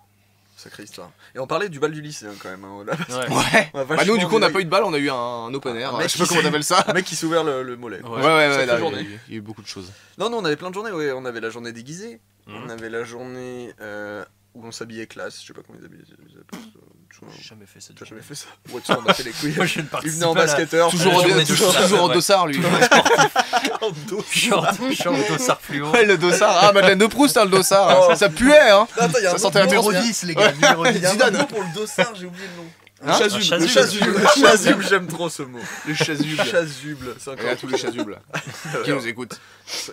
Sacrée histoire. Et on parlait du bal du lycée quand même. Ouais. Bah nous du coup on n'a pas eu de balle, on a eu un open air. Je sais pas comment on appelle ça. Un mec qui s'est ouvert le mollet. Ouais, il y a eu beaucoup de choses. Non, on avait plein de journées. Ouais, on avait la journée déguisée. On avait la journée où on s'habillait classe. Je sais pas comment ils habillaient. J'ai jamais fait ça. Tu as jamais fait ça? Ouais, tu m'en as fait les couilles. Moi je ne Il participe venait en pas à basketteur. Toujours en dossard lui. En dossard. Short dossard fluo. Ouais, le dossard. Ah, Madeleine de Proust, hein, le dossard. Ça puait, hein. Attends, ça sentait la numéro transfert. 10, les gars. Numéro 10. Il y a un mot pour le dossard, j'ai oublié le nom. Hein? Le chasuble, j'aime trop ce mot. Le chasuble. Chasuble, c'est encore. Et à tous les chasubles qui nous écoutent.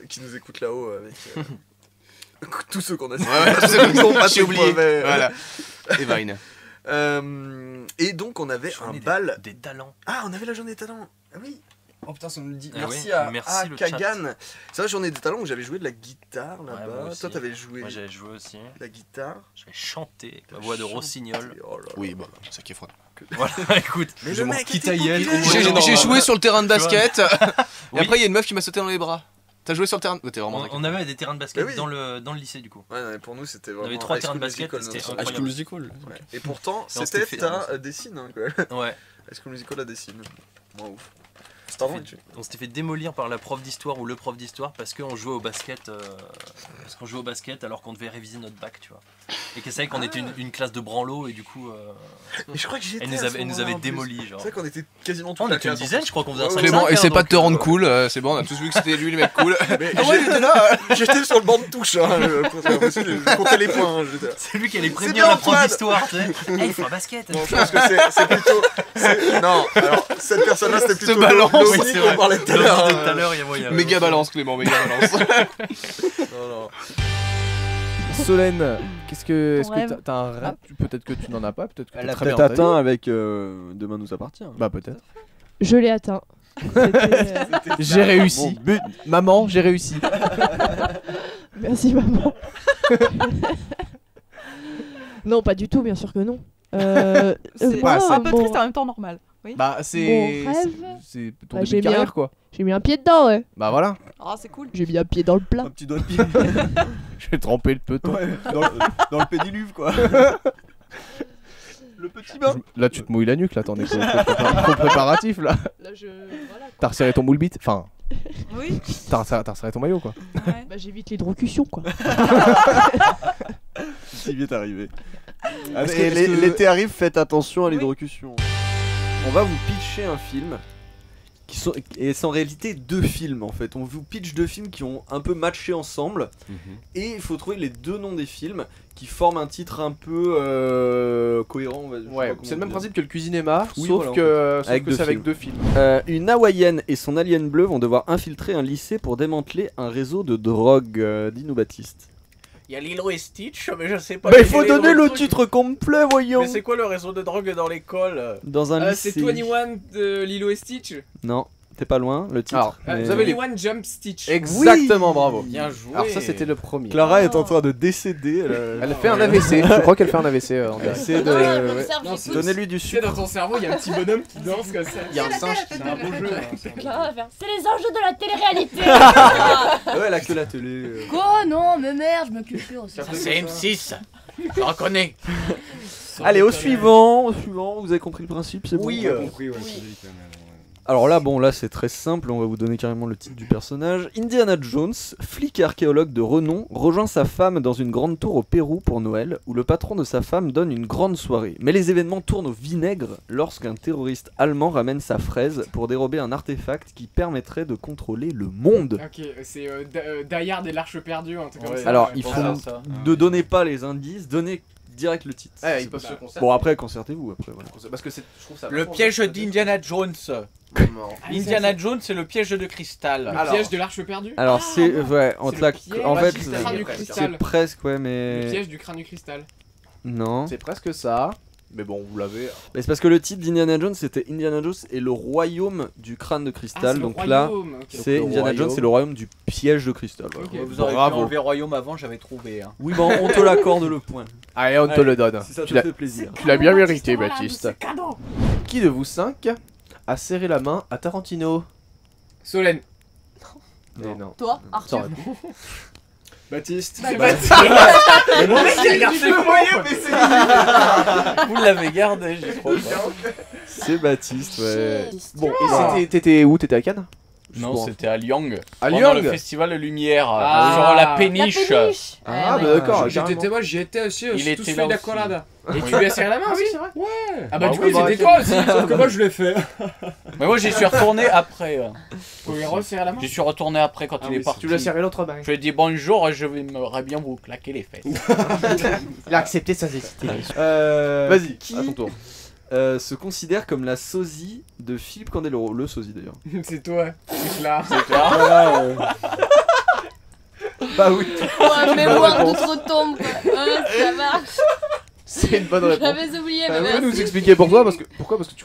Qui nous écoutent là-haut avec tous ceux qu'on a dit. Tous ceux qu'on a pas oublié. Voilà. Et Vine. Et donc on avait un bal. Des talents. Ah, on avait la journée des talents. Ah oui. Oh putain, ça nous le dit. Ah Merci oui, à merci le Kagan. C'est vrai, journée des talents où j'avais joué de la guitare là-bas. moi aussi. Toi, t'avais joué. Moi j'avais joué aussi. La guitare. J'avais chanté ma voix de rossignol. Oh là là. Oui, bah, ça qui est froid. Voilà, écoute. Mais le mec J'ai joué sur le terrain de basket. Et après, il y a une meuf qui m'a sauté dans les bras. T'as joué sur le terrain? T'es vraiment On avait des terrains de basket dans le lycée du coup. Ouais, pour nous c'était vraiment. On avait 3 terrains de basket. High School Musical. Et pourtant, c'était à Dessine. Ouais. High School Musical à Dessine. Moins ouf. On s'était fait démolir par la prof d'histoire ou le prof d'histoire parce qu'on jouait au basket alors qu'on devait réviser notre bac, tu vois. Et que c'est vrai qu'on était une classe de branlo et du coup mais je crois que j'étais elle nous avait démolis genre. C'est vrai qu'on était quasiment tous on était une dizaine, je crois qu'on faisait un 5-5. Clément, essaie pas de te rendre cool, c'est bon, on a tous vu que c'était lui le mec cool. Ah ouais, il était là. J'étais sur le banc de touche, je comptais les points. C'est lui qui allait prévenir la prof d'histoire, tu sais. Il faut un basket. Non, je pense que c'est plutôt non, alors cette personne-là c'était plutôt balance, on parlait tout à l'heure, il y a moyen. Méga balance Clément, méga balance. Non. Solène, est-ce que t'as un rêve? Peut-être que tu n'en as pas, peut-être que Elle a très peut-être bien atteint avec Demain nous appartient. Bah peut-être. Je l'ai atteint. J'ai réussi. Maman, j'ai réussi. Merci maman. Non, pas du tout, bien sûr que non. C'est moi, pas un peu triste en même temps normal. Oui. Bah c'est Mon rêve, c'est ton bah, début de carrière quoi. J'ai mis un pied dedans, ouais. Bah voilà. Oh, c'est cool. J'ai mis un pied dans le plat. Un petit doigt de pied. Je vais tremper le peloton. Ouais, dans le pédiluve quoi. Le petit bain. Là tu te mouilles la nuque là, t'en es trop préparatif là. Là voilà. T'as resserré ton moule bite, enfin. Oui. T'as resserré ton maillot quoi. Ouais. Bah j'évite l'hydrocution quoi. Si vite arrivé. Et l'été arrive, faites attention à l'hydrocution. On va vous pitcher un film et c'est en réalité 2 films en fait. On vous pitch 2 films qui ont un peu matché ensemble et il faut trouver les 2 noms des films qui forment un titre un peu cohérent. Ouais, c'est le même principe que le Cuisinéma, oui, sauf voilà, que avec c'est avec 2 films. Une Hawaïenne et son alien bleu vont devoir infiltrer un lycée pour démanteler un réseau de drogue. Dis-nous Baptiste. Il y a Lilo et Stitch, mais je sais pas. Mais il faut donner le titre complet, voyons. Mais c'est quoi le réseau de drogue dans l'école? Dans un lycée. C'est 21 de Lilo et Stitch. Non, t'es pas loin, le titre. Alors, mais... vous avez les 21 Jump Stitch. Exactement, bravo. Bien joué. Alors ça c'était le premier. Clara est en train de décéder. Elle fait un AVC, je crois qu'elle fait un AVC. Essaie de... Donnez-lui du sucre. Dans ton cerveau, il y a un petit bonhomme qui danse comme ça. Il y a un singe qui C'est un beau jeu. C'est les enjeux de la télé-réalité. Ouais, elle a que la télé. Quoi? Non, mais merde, je m'occupe plus aussi. C'est M6. Je reconnais. Allez, au suivant, vous avez compris le principe, c'est bon? Oui, compris, ouais. Alors là, bon, là c'est très simple, on va vous donner carrément le titre du personnage. Indiana Jones, flic et archéologue de renom, rejoint sa femme dans une grande tour au Pérou pour Noël, où le patron de sa femme donne une grande soirée. Mais les événements tournent au vinaigre lorsqu'un terroriste allemand ramène sa fraise pour dérober un artefact qui permettrait de contrôler le monde. Ok, c'est Die Hard et l'Arche perdue, un truc comme ça. Alors, il faut ne donnez pas les indices, donnez direct le titre. Ils peuvent se concerter. Bon, après, concertez-vous. Après, voilà. Parce que je trouve ça. Le piège d'Indiana Jones. Indiana Jones, c'est le piège de cristal. Le piège de l'Arche perdue. Alors, c'est ouais, en fait, c'est presque, ouais, mais. Le piège du crâne du cristal. Non. C'est presque ça. Mais bon, vous l'avez. Mais c'est parce que le titre d'Indiana Jones c'était Indiana Jones et le royaume du crâne de cristal. c'est Donc le là, royaume, ok. c'est Donc, le Indiana Jones, royaume. c'est le royaume du piège de cristal. Voilà. Ok, vous auriez pu Bravo. enlever Royaume avant, j'avais trouvé. Hein. Oui, bon, on te l'accorde le point. Allez, on te le donne. Si ça te Tu l'as- fait plaisir. Tu l'as bien mérité, Baptiste. C'est cadeau. Qui de vous 5 a serré la main à Tarantino? Solène. Mais non. Toi, Ça Arthur. aurait pu. Baptiste. C'est Baptiste. Mais moi aussi, j'ai gardé le moyen, mais c'est Vous l'avez gardé, j'ai trop peur. C'est Baptiste, ouais. Bon, et t'étais où? T'étais à Cannes? Non, c'était à Lyong. À Pendant Lyong le festival de lumière. Ah. Genre la péniche. Ah, bah d'accord. Moi j'y étais aussi, Il j'ai était tous là fait la aussi. colada. Et tu lui as serré la main Ah oui, aussi? c'est vrai. Ouais. Ah bah du coup, oui, c'était toi aussi. Sauf que moi je l'ai fait. Mais moi j'y suis retourné après. Faut lui resserrer la main. J'y suis retourné après quand Ah il oui, est parti. tu l'as serré l'autre main. Je lui ai dit bonjour, je vais bien vous claquer les fesses. Il a accepté sa hésité. Vas-y, à ton tour. Se considère comme la sosie de Philippe Candeloro, le sosie d'ailleurs. C'est toi, c'est là. C'est clair. Bah oui. Ouais, mémoire d'outre-tombe, quoi. Ça marche. C'est une bonne réponse. J'avais oublié, mais Vous pouvez nous merci. expliquer pourquoi? Pourquoi? Parce que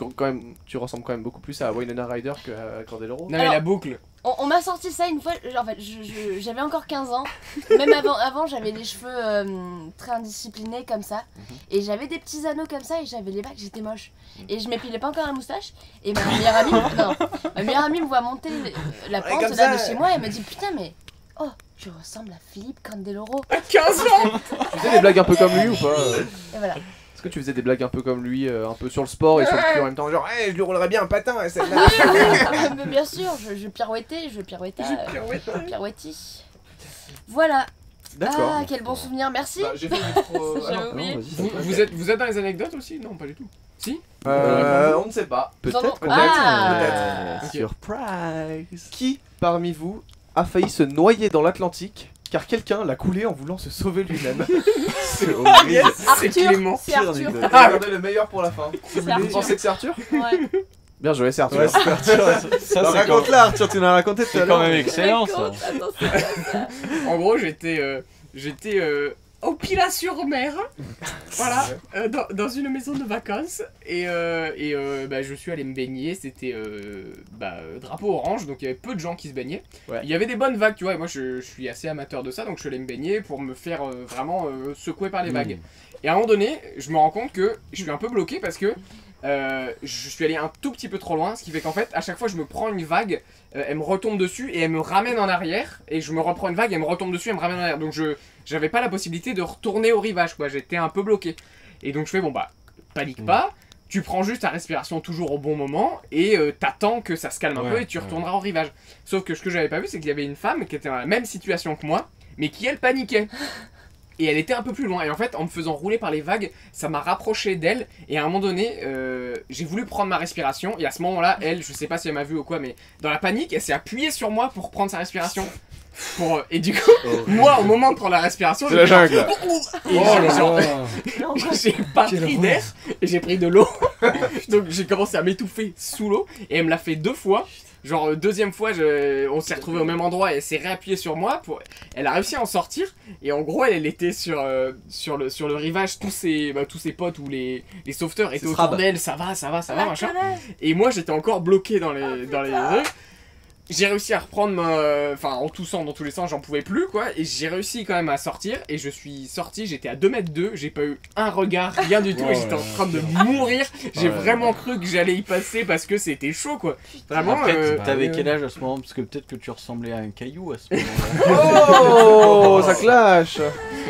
tu ressembles quand même beaucoup plus à Winona Ryder qu'à Candeloro. Non mais la boucle. On m'a sorti ça une fois, en fait, j'avais encore 15 ans. Même avant j'avais les cheveux très indisciplinés comme ça. Et j'avais des petits anneaux comme ça et j'avais les bacs, j'étais moche. Et je m'épilais pas encore la moustache. Et ma meilleure amie me voit monter la pente comme là ça. de chez moi et elle me dit putain mais... Oh, je ressemble à Philippe Candeloro. À 15 ans. Tu faisais des blagues un peu comme lui ou pas? Et voilà. Est-ce que tu faisais des blagues un peu comme lui, un peu sur le sport et sur le cul en même temps? Genre, hey, je lui roulerais bien un patin, celle-là. Mais bien sûr, je pirouettais, je pirouettis. Voilà. D'accord. Ah, quel bon souvenir, merci. Bah, j'ai fait du trop- J'avais Ah non, oublié. Vous êtes dans les anecdotes aussi? Non, pas du tout. Si? On ne sait pas. Peut-être. Ah. Peut-être. Surprise. Qui parmi vous a failli se noyer dans l'Atlantique car quelqu'un l'a coulé en voulant se sauver lui-même? C'est horrible. C'est Clément. C'est Arthur. Regardez le meilleur pour la fin. C'est Vous Arthur. pensez que c'est Arthur? Ouais. Bien joué, c'est Arthur. Ouais, c'est Arthur. Ça, Bah, raconte-la, Arthur, tu nous l'as raconté tout à C'est quand l'heure. même excellent ça. Raconte, attends, c'est quoi ça? En gros, j'étais au Pilat-sur-Mer, voilà, dans une maison de vacances, et bah, je suis allé me baigner, c'était drapeau orange, donc il y avait peu de gens qui se baignaient. Ouais. Il y avait des bonnes vagues, tu vois, et moi je suis assez amateur de ça, donc je suis allé me baigner pour me faire vraiment secouer par les vagues. Et à un moment donné, je me rends compte que je suis un peu bloqué parce que je suis allé un tout petit peu trop loin, ce qui fait qu'en fait, à chaque fois je me prends une vague, elle me retombe dessus et elle me ramène en arrière, et je me reprends une vague, elle me retombe dessus, elle me ramène en arrière. Donc j'avais pas la possibilité de retourner au rivage, quoi, j'étais un peu bloqué. Et donc je fais bon bah, panique pas, tu prends juste ta respiration toujours au bon moment et t'attends que ça se calme un peu et tu retourneras au rivage. Sauf que ce que j'avais pas vu, c'est qu'il y avait une femme qui était dans la même situation que moi, mais qui elle paniquait. Et elle était un peu plus loin. Et en fait, en me faisant rouler par les vagues, ça m'a rapproché d'elle. Et à un moment donné, j'ai voulu prendre ma respiration. Et à ce moment-là, elle, je sais pas si elle m'a vu ou quoi, mais dans la panique, elle s'est appuyée sur moi pour prendre sa respiration. Et du coup, moi, au moment de prendre la respiration, C'est la jungle. Et j'ai pas pris d'air et j'ai pris de l'eau. Donc j'ai commencé à m'étouffer sous l'eau. Et elle me l'a fait 2 fois. Genre deuxième fois, on s'est retrouvés au même endroit et elle s'est réappuyée sur moi. Elle a réussi à en sortir. Et en gros, elle était sur le rivage. Tous ses potes ou les sauveteurs étaient autour d'elle. Ça va, machin. Et moi, j'étais encore bloqué dans les rues. J'ai réussi à reprendre en toussant dans tous les sens, j'en pouvais plus quoi. Et j'ai réussi quand même à sortir. Et je suis sorti, j'étais à 2 mètres d'eux. J'ai pas eu un regard, rien du tout. Et j'étais en train de mourir. J'ai vraiment cru que j'allais y passer parce que c'était chaud quoi. Vraiment. Après, t'avais quel âge à ce moment? Parce que peut-être que tu ressemblais à un caillou à ce moment-là. Oh, ça clash.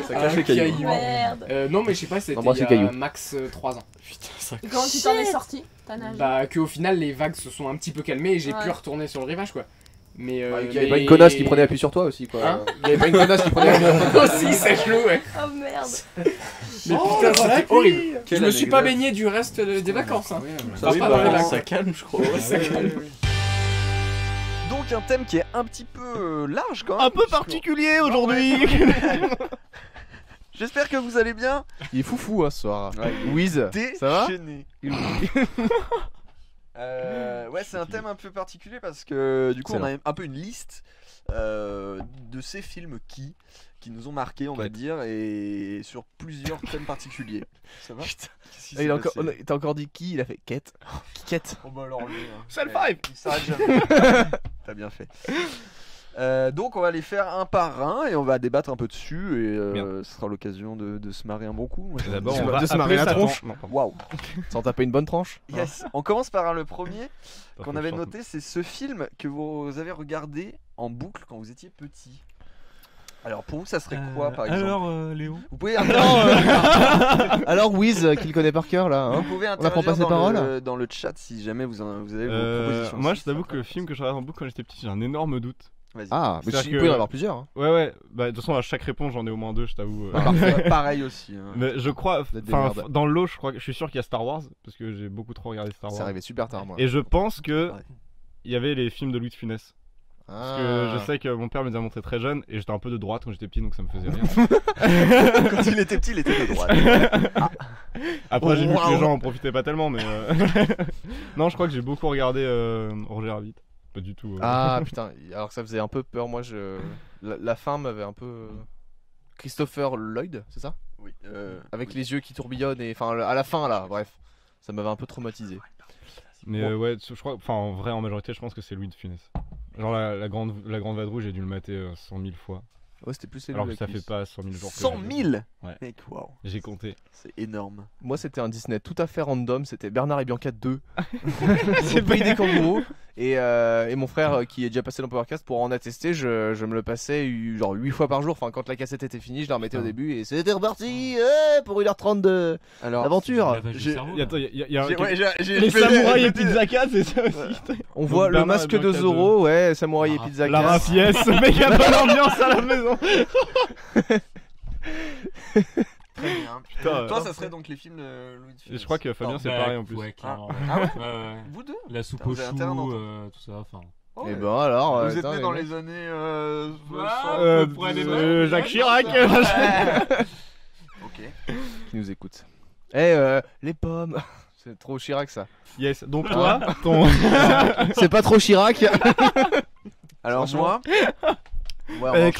Ça clash les cailloux. Merde. Non mais je sais pas, c'était Embrasse il y les a cailloux. max 3 ans. Putain, ça Et comment tu t'en es sorti? T'as nagé? Bah qu'au final les vagues se sont un petit peu calmées et j'ai pu retourner sur le rivage quoi. Mais il y avait pas une connasse qui prenait appui sur toi aussi quoi. Hein? Il y avait pas une connasse qui prenait appui sur toi aussi, ça joue ouais. Oh merde. Mais putain, c'était horrible. Je me suis pas baigné du reste des vacances. Hein. Ça, Pas dans les vagues. ça calme, je crois. Ça calme. Donc un thème qui est un petit peu large quand même. Un peu particulier aujourd'hui. J'espère que vous allez bien. Il est foufou ce soir. Wiz, ça va? Déchaîné. Ouais, c'est un thème un peu particulier parce que du coup on a un peu une liste de ces films qui nous ont marqué, on va dire, et sur plusieurs thèmes particuliers. Ça va? T'as encore dit qui? Il a fait quête. Quête. Oh bah alors lui, C'est le 5. Il s'arrête jamais. T'as bien fait. Donc on va les faire un par un et on va débattre un peu dessus et ce sera l'occasion de se marrer un bon coup. D'abord on va se marrer la tronche. Waouh. Sans taper une bonne tranche. Yes. On commence par le premier qu'on avait noté, c'est ce film que vous avez regardé en boucle quand vous étiez petit. Alors pour vous ça serait quoi par exemple? Alors Léo, vous pouvez alors Wiz qui le connaît par cœur là hein. Vous pouvez on apprend pas ses paroles dans le chat si jamais vous avez vos propositions. Moi je t'avoue que le film que je regarde en boucle quand j'étais petit, j'ai un énorme doute. Ah, mais il peut y en avoir plusieurs. Hein. Ouais, bah de toute façon à chaque réponse j'en ai au moins 2, je t'avoue. Pareil aussi. Hein. Mais je crois, dans le lot, je suis sûr qu'il y a Star Wars parce que j'ai beaucoup trop regardé Star Wars. C'est arrivé super tard moi. Et je pense que il y avait les films de Louis de Funès. Parce que je sais que mon père me les a montrés très jeune et j'étais un peu de droite quand j'étais petit donc ça me faisait rien. Quand il était petit, il était de droite. Après j'ai vu que les gens en profitaient pas tellement mais non, je crois que j'ai beaucoup regardé Roger Rabbit. Pas du tout. Ah putain, alors que ça faisait un peu peur. Moi, la fin m'avait un peu. Christopher Lloyd, c'est ça? Oui. Avec les yeux qui tourbillonnent et enfin à la fin là, bref, ça m'avait un peu traumatisé. Mais ouais, je crois, enfin en vrai en majorité, je pense que c'est Louis de Funès. Genre la grande vadrouille, j'ai dû le mater 100 000 fois. Ouais, c'était plus alors que ça fait pas 100 000 jours. 100 000 ouais. Mec, waouh. J'ai compté. C'est énorme. Moi, c'était un Disney tout à fait random. C'était Bernard et Bianca 2. C'est le pays des kangourous. Et mon frère, qui est déjà passé dans Powercast, pour en attester, je me le passais genre 8 fois par jour. Enfin, quand la cassette était finie, je la remettais au début et c'était reparti pour 1h30 d'aventure. Les samouraïs et Pizza Cat, c'est ça aussi. On voit le masque de Zorro, ouais, samouraï et Pizza Cat. La rafiesse, méga bonne ambiance à la maison. Très bien. Putain, toi, ça serait donc les films de Louis de Funès. Je crois que Fabien, c'est pareil en plus. Ouais, ah ouais. Vous deux? La soupe aux choux, tout ça, enfin. Oh, et ben alors. Vous êtes né dans les années. Jacques Chirac. Ok. Qui nous écoute. Les pommes. C'est trop Chirac ça. Yes, donc toi, ton. C'est pas trop Chirac. Alors moi. Ouais,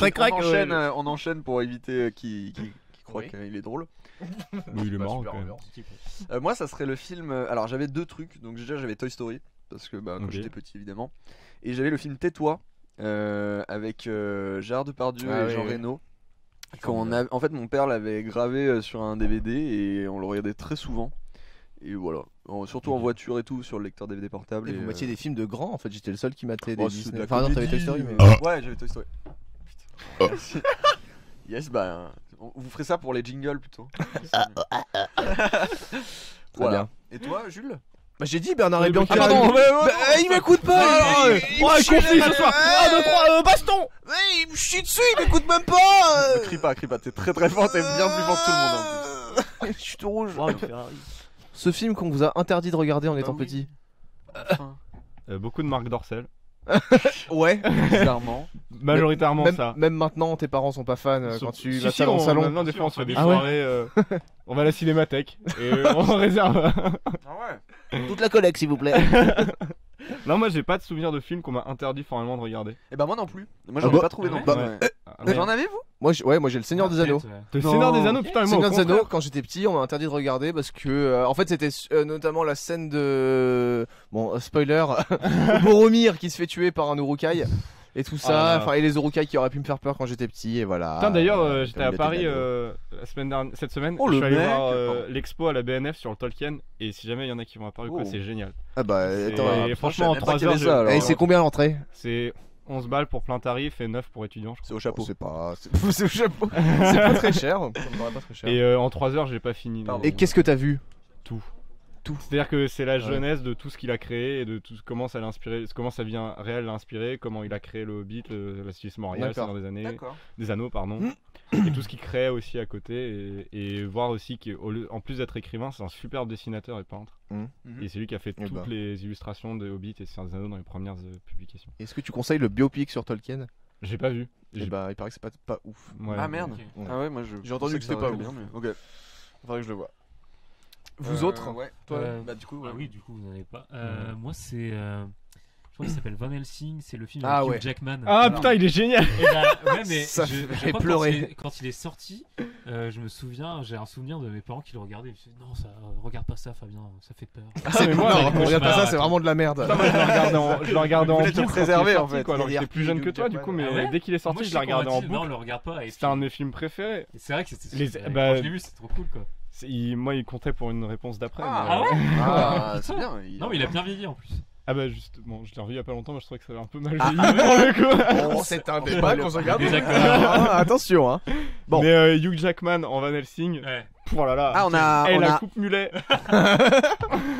on enchaîne pour éviter qui croit qu'il est drôle. Oui, il est marrant quand même. Moi, ça serait le film. Alors, j'avais deux trucs. Donc, déjà, j'avais Toy Story. Parce que quand j'étais petit, évidemment. Et j'avais le film Tais-toi. Avec Gérard Depardieu et Jean Reno. En fait, mon père l'avait gravé sur un DVD. Et on le regardait très souvent. Et voilà. Surtout en voiture et tout, sur le lecteur DVD portable. Et vous matiez des films de grands en fait. J'étais le seul qui matait des Disney. De Enfin, non, t'avais Toy Story. Mais... Ouais, j'avais Toy Story. Yes, bah. Vous ferez ça pour les jingles plutôt. Voilà. Et toi, Jules? Bah j'ai dit Bernard et Bianca. Ah pardon, il m'écoute pas. Il conflit ce soir. 1, 2, 3, baston. Il me chie dessus, il m'écoute même pas. Crie pas, t'es très très fort, t'es bien plus fort que tout le monde. Je suis tout rouge. Ce film qu'on vous a interdit de regarder en étant petit. Beaucoup de Marc Dorcel. Ouais, bizarrement. Majoritairement ça. Même maintenant, tes parents sont pas fans quand tu vas dans le salon. Maintenant, des fois, on se fait des soirées. On va à la cinémathèque et on réserve. Ah ouais. Toute la collecte, s'il vous plaît. Non, moi j'ai pas de souvenir de film qu'on m'a interdit formellement de regarder. Et bah moi non plus. Moi j'en ai pas trouvé non plus. J'en avais vous? Moi j'ai le Seigneur des Anneaux. Le Seigneur des Anneaux, putain, moi Seigneur des Anneaux, quand j'étais petit, on m'a interdit de regarder parce que en fait c'était notamment la scène de spoiler Boromir qui se fait tuer par un Urukai. Et tout ça, enfin et les Urukai qui auraient pu me faire peur quand j'étais petit et voilà. Putain, d'ailleurs j'étais à Paris cette semaine, je suis allé voir l'expo à la BNF sur le Tolkien et si jamais il y en a qui vont à Paris quoi, c'est génial. Ah bah et franchement en 3 heures et c'est combien l'entrée? C'est 11 balles pour plein tarif et 9 pour étudiants. C'est au chapeau. C'est au chapeau. C'est pas très cher. Ça me paraît pas très cher. Et en 3 heures j'ai pas fini. Et qu'est-ce que t'as vu? Tout. C'est-à-dire que c'est la genèse de tout ce qu'il a créé et de tout comment ça l'a inspiré, comment sa vie réelle l'a inspiré, comment il a créé le Hobbit, la Suisse Montréal, c'est dans des anneaux pardon, et tout ce qu'il créait aussi à côté et voir aussi qu'en plus d'être écrivain, c'est un superbe dessinateur et peintre. Et c'est lui qui a fait toutes les illustrations de Hobbit et Seigneur des Anneaux dans les premières publications. Est-ce que tu conseilles le biopic sur Tolkien? J'ai pas vu. Et bah il paraît que c'est pas ouf. Ouais, ah merde. Okay. Ah ouais, moi j'ai entendu que c'était pas ouf. Bien, mais... Ok. Faudrait que je le vois. Vous autres? Ouais. Toi, bah du coup. Ah oui, du coup vous n'en avez pas. Moi c'est, je crois crois qu'il s'appelle Van Helsing, c'est le film Ah avec ouais. Hugh Jackman. Ah putain, il est génial. Et bah, ouais, mais Ça je fait crois que pleurer. quand il est sorti, je me souviens, j'ai un souvenir de mes parents qui le regardaient. Ils me disaient non, ça, regarde pas ça, Fabien, ça fait peur. Ah, mais moi, non, regarde pas ça, c'est vraiment de la merde. Non, moi, je le regardais en Voulais te boucle quand il est préserver, sorti, en fait. quoi, alors Il y que a j'étais plus jeune que toi, du coup, mais Ah ouais dès qu'il est sorti, Moi, je sais l'ai qu'on regardé m'a en dit, boucle. non, le regarde pas. Et C'était un de mes films préférés. c'est vrai que c'était. Bah, quand je l'ai vu, c'était trop cool quoi. Moi, il comptait pour une réponse d'après. Ah mais- ouais Ah, c'est Putain. bien. Non, mais il a bien vieilli en plus. Ah bah justement, je l'ai revu il y a pas longtemps, mais je trouvais que ça avait un peu mal Ah, vieilli pour le coup. Oh, c'est un débat qu'on se regarde. Désaccord. Ah, attention, hein. Bon. Mais Hugh Jackman en Van Helsing. Ouais. Oh là là. Ah, on a- Et on la a- coupe mulet.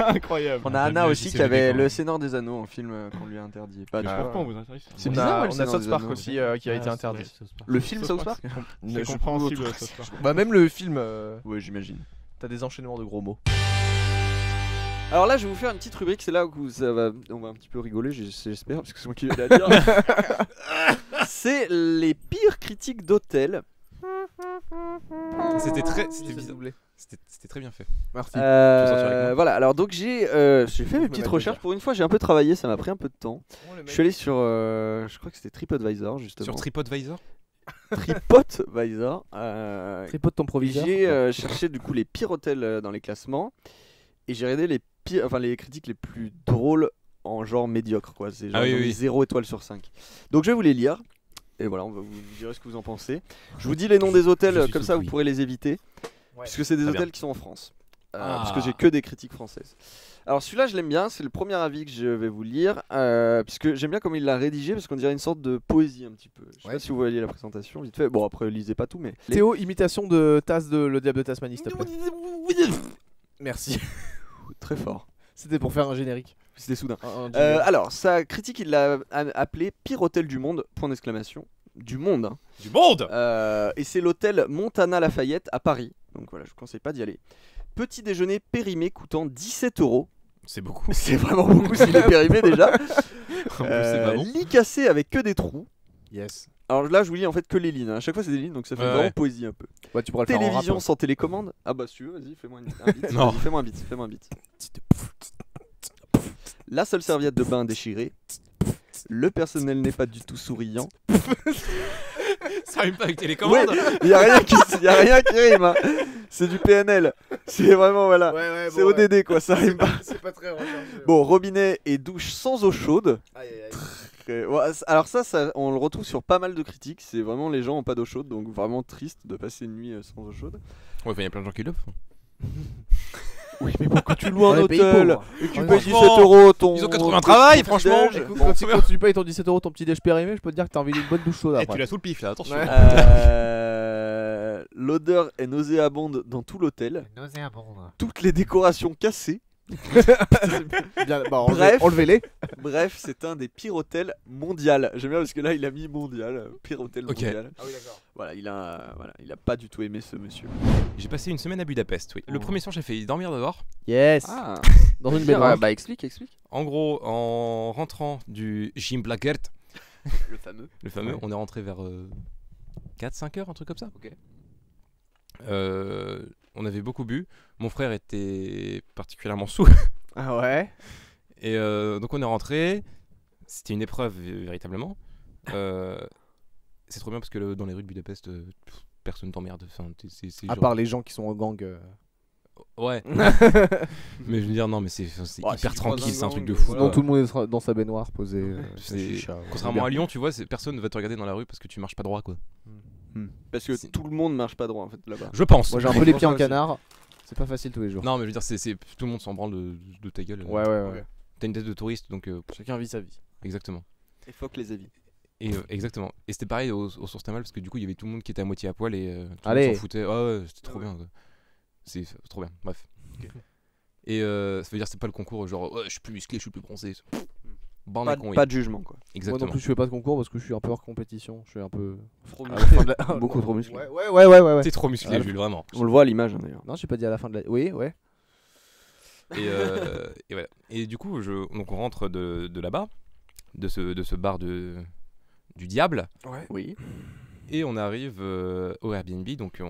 Incroyable. On a Anna aussi qui avait Le Seigneur des Anneaux en film qu'on lui a interdit. Pas du tout. Pourquoi on vous interdit ça? C'est bizarre, ouais, Le on a Seigneur South des Park Anneaux. aussi qui a été interdit. Le film South Park C'est compréhensible, South Park. Bah, même le film. Oui, j'imagine. T'as des enchaînements de gros mots. Alors là, je vais vous faire une petite rubrique, c'est là où on va un petit peu rigoler, j'espère, parce que c'est moi qui vais la dire. C'est les pires critiques d'hôtel. C'était très bien fait. Merci. Voilà, alors donc j'ai fait mes petites recherches pour une fois, j'ai un peu travaillé, ça m'a pris un peu de temps. Je suis allé sur, je crois que c'était TripAdvisor justement. Sur TripAdvisor TripAdvisor. Tripod ton proviseur. J'ai cherché du coup les pires hôtels dans les classements et j'ai regardé les critiques les plus drôles en genre médiocre quoi. C'est genre Ah oui, ils ont mis oui. 0 étoile sur 5. Donc je vais vous les lire. Et voilà, vous direz ce que vous en pensez. Je vous dis les noms des hôtels, comme ça vous pourrez les éviter. Puisque c'est des Très hôtels bien. qui sont en France. Ah. Parce que j'ai que des critiques françaises. Alors celui-là je l'aime bien, c'est le premier avis que je vais vous lire. Puisque j'aime bien comment il l'a rédigé, parce qu'on dirait une sorte de poésie un petit peu. Je sais pas si vous voyez la présentation, vite fait. Bon après lisez pas tout, mais... Théo, imitation de Taz de Le Diable de Tasmanie, s'il te plaît. Merci. Très fort. C'était pour faire un générique. C'était soudain. Un jingle. Alors, sa critique, il l'a appelé pire hôtel du monde, point d'exclamation. Du monde. Hein. Du monde. Et c'est l'hôtel Montana Lafayette à Paris. Donc voilà, je vous conseille pas d'y aller. Petit déjeuner périmé coûtant 17 €. C'est beaucoup. C'est vraiment beaucoup s'il est périmé déjà. En plus, c'est pas bon. Lit cassé avec que des trous. Yes. Alors là, je vous lis en fait que les lignes. À chaque fois, c'est des lignes, donc ça fait Ouais, vraiment ouais. poésie un peu. Ouais, tu pourras le faire en Télévision rap. sans télécommande. Ah bah si tu veux, vas-y, fais-moi un beat. Non. Vas-y, fais-moi un beat. La seule serviette de bain déchirée. Le personnel n'est pas du tout souriant. Ça rime pas avec télécommande. Il y a rien qui rime. Hein. C'est du PNL. C'est vraiment voilà. C'est ODD quoi, ça rime pas. C'est pas très recherché. Bon, robinet et douche sans eau chaude. Ouais, alors ça, on le retrouve sur pas mal de critiques. C'est vraiment les gens ont pas d'eau chaude, donc vraiment triste de passer une nuit sans eau chaude. Ouais, il y a plein de gens qui l'offrent. Oui, mais pourquoi tu loues un Dans les pays hôtel pauvres. et que tu Ouais, payes franchement, 17 € ton. ils ont qu'à trouver un ton travail, petit franchement. déj. Écoute, Bon. quand tu payes ton 17 € ton petit déj périmé, je peux te dire que t'as envie d'une bonne douche chaude Et après. tu l'as sous le pif là, attention. L'odeur est nauséabonde dans tout l'hôtel. Nauséabonde. Toutes les décorations cassées. Bien, bah, Bref, enlevez-les. Bref, c'est un des pires hôtels mondial. J'aime bien parce que là, il a mis mondial, pire hôtel Ok. mondial. Ah oui, d'accord. Voilà, il a pas du tout aimé ce monsieur. J'ai passé une semaine à Budapest, oui. Le premier soir, j'ai failli dormir dehors. Yes. Ah. Dans une Bien, baignoire. bah explique. En gros, en rentrant du Gymblagert, Le fameux. le fameux, on est rentré vers 4-5 heures, un truc comme ça. Ok. On avait beaucoup bu. Mon frère était particulièrement saoul. Ah ouais. Et donc on est rentré. C'était une épreuve véritablement. C'est trop bien parce que dans les rues de Budapest, personne t'emmerde. Enfin, À part les gens qui sont en gang. Ouais. Mais je veux dire, non, mais c'est Bah, hyper si tu tranquille, croises un c'est un truc de gang, fou. voilà. Non, tout le monde est dans sa baignoire posé. Contrairement à Lyon, tu vois, personne ne va te regarder dans la rue parce que tu marches pas droit, quoi. Parce que tout le monde marche pas droit en fait là-bas. Je pense. Moi j'ai un peu les pieds en canard. C'est pas facile tous les jours. Non, mais je veux dire, tout le monde s'en branle de ta gueule. Ouais. T'as une tête de touriste, donc. Chacun vit sa vie. Exactement. Et fuck les avis. Et exactement. Et c'était pareil au Source Thermale parce que du coup, il y avait tout le monde qui était à moitié à poil et tout le Allez. monde s'en foutait. Ouais, c'était trop bien. Quoi. C'est trop bien. Bref. Et ça veut dire c'est pas le concours genre ouais, je suis plus musclé, je suis plus bronzé. Bande à couilles. Pas de jugement quoi. Exactement. Moi non plus je fais pas de concours parce que je suis un peu hors compétition. Je suis un peu Trop à musclé. la fin de la- Beaucoup trop musclé. Ouais. T'es trop musclé, Jules, vraiment. On le voit à l'image hein, d'ailleurs. Non, j'ai pas dit à la fin de la. Oui, ouais. Et voilà. Et du coup, donc on rentre de là-bas, de ce bar du diable. Ouais. Oui. Et on arrive au Airbnb, donc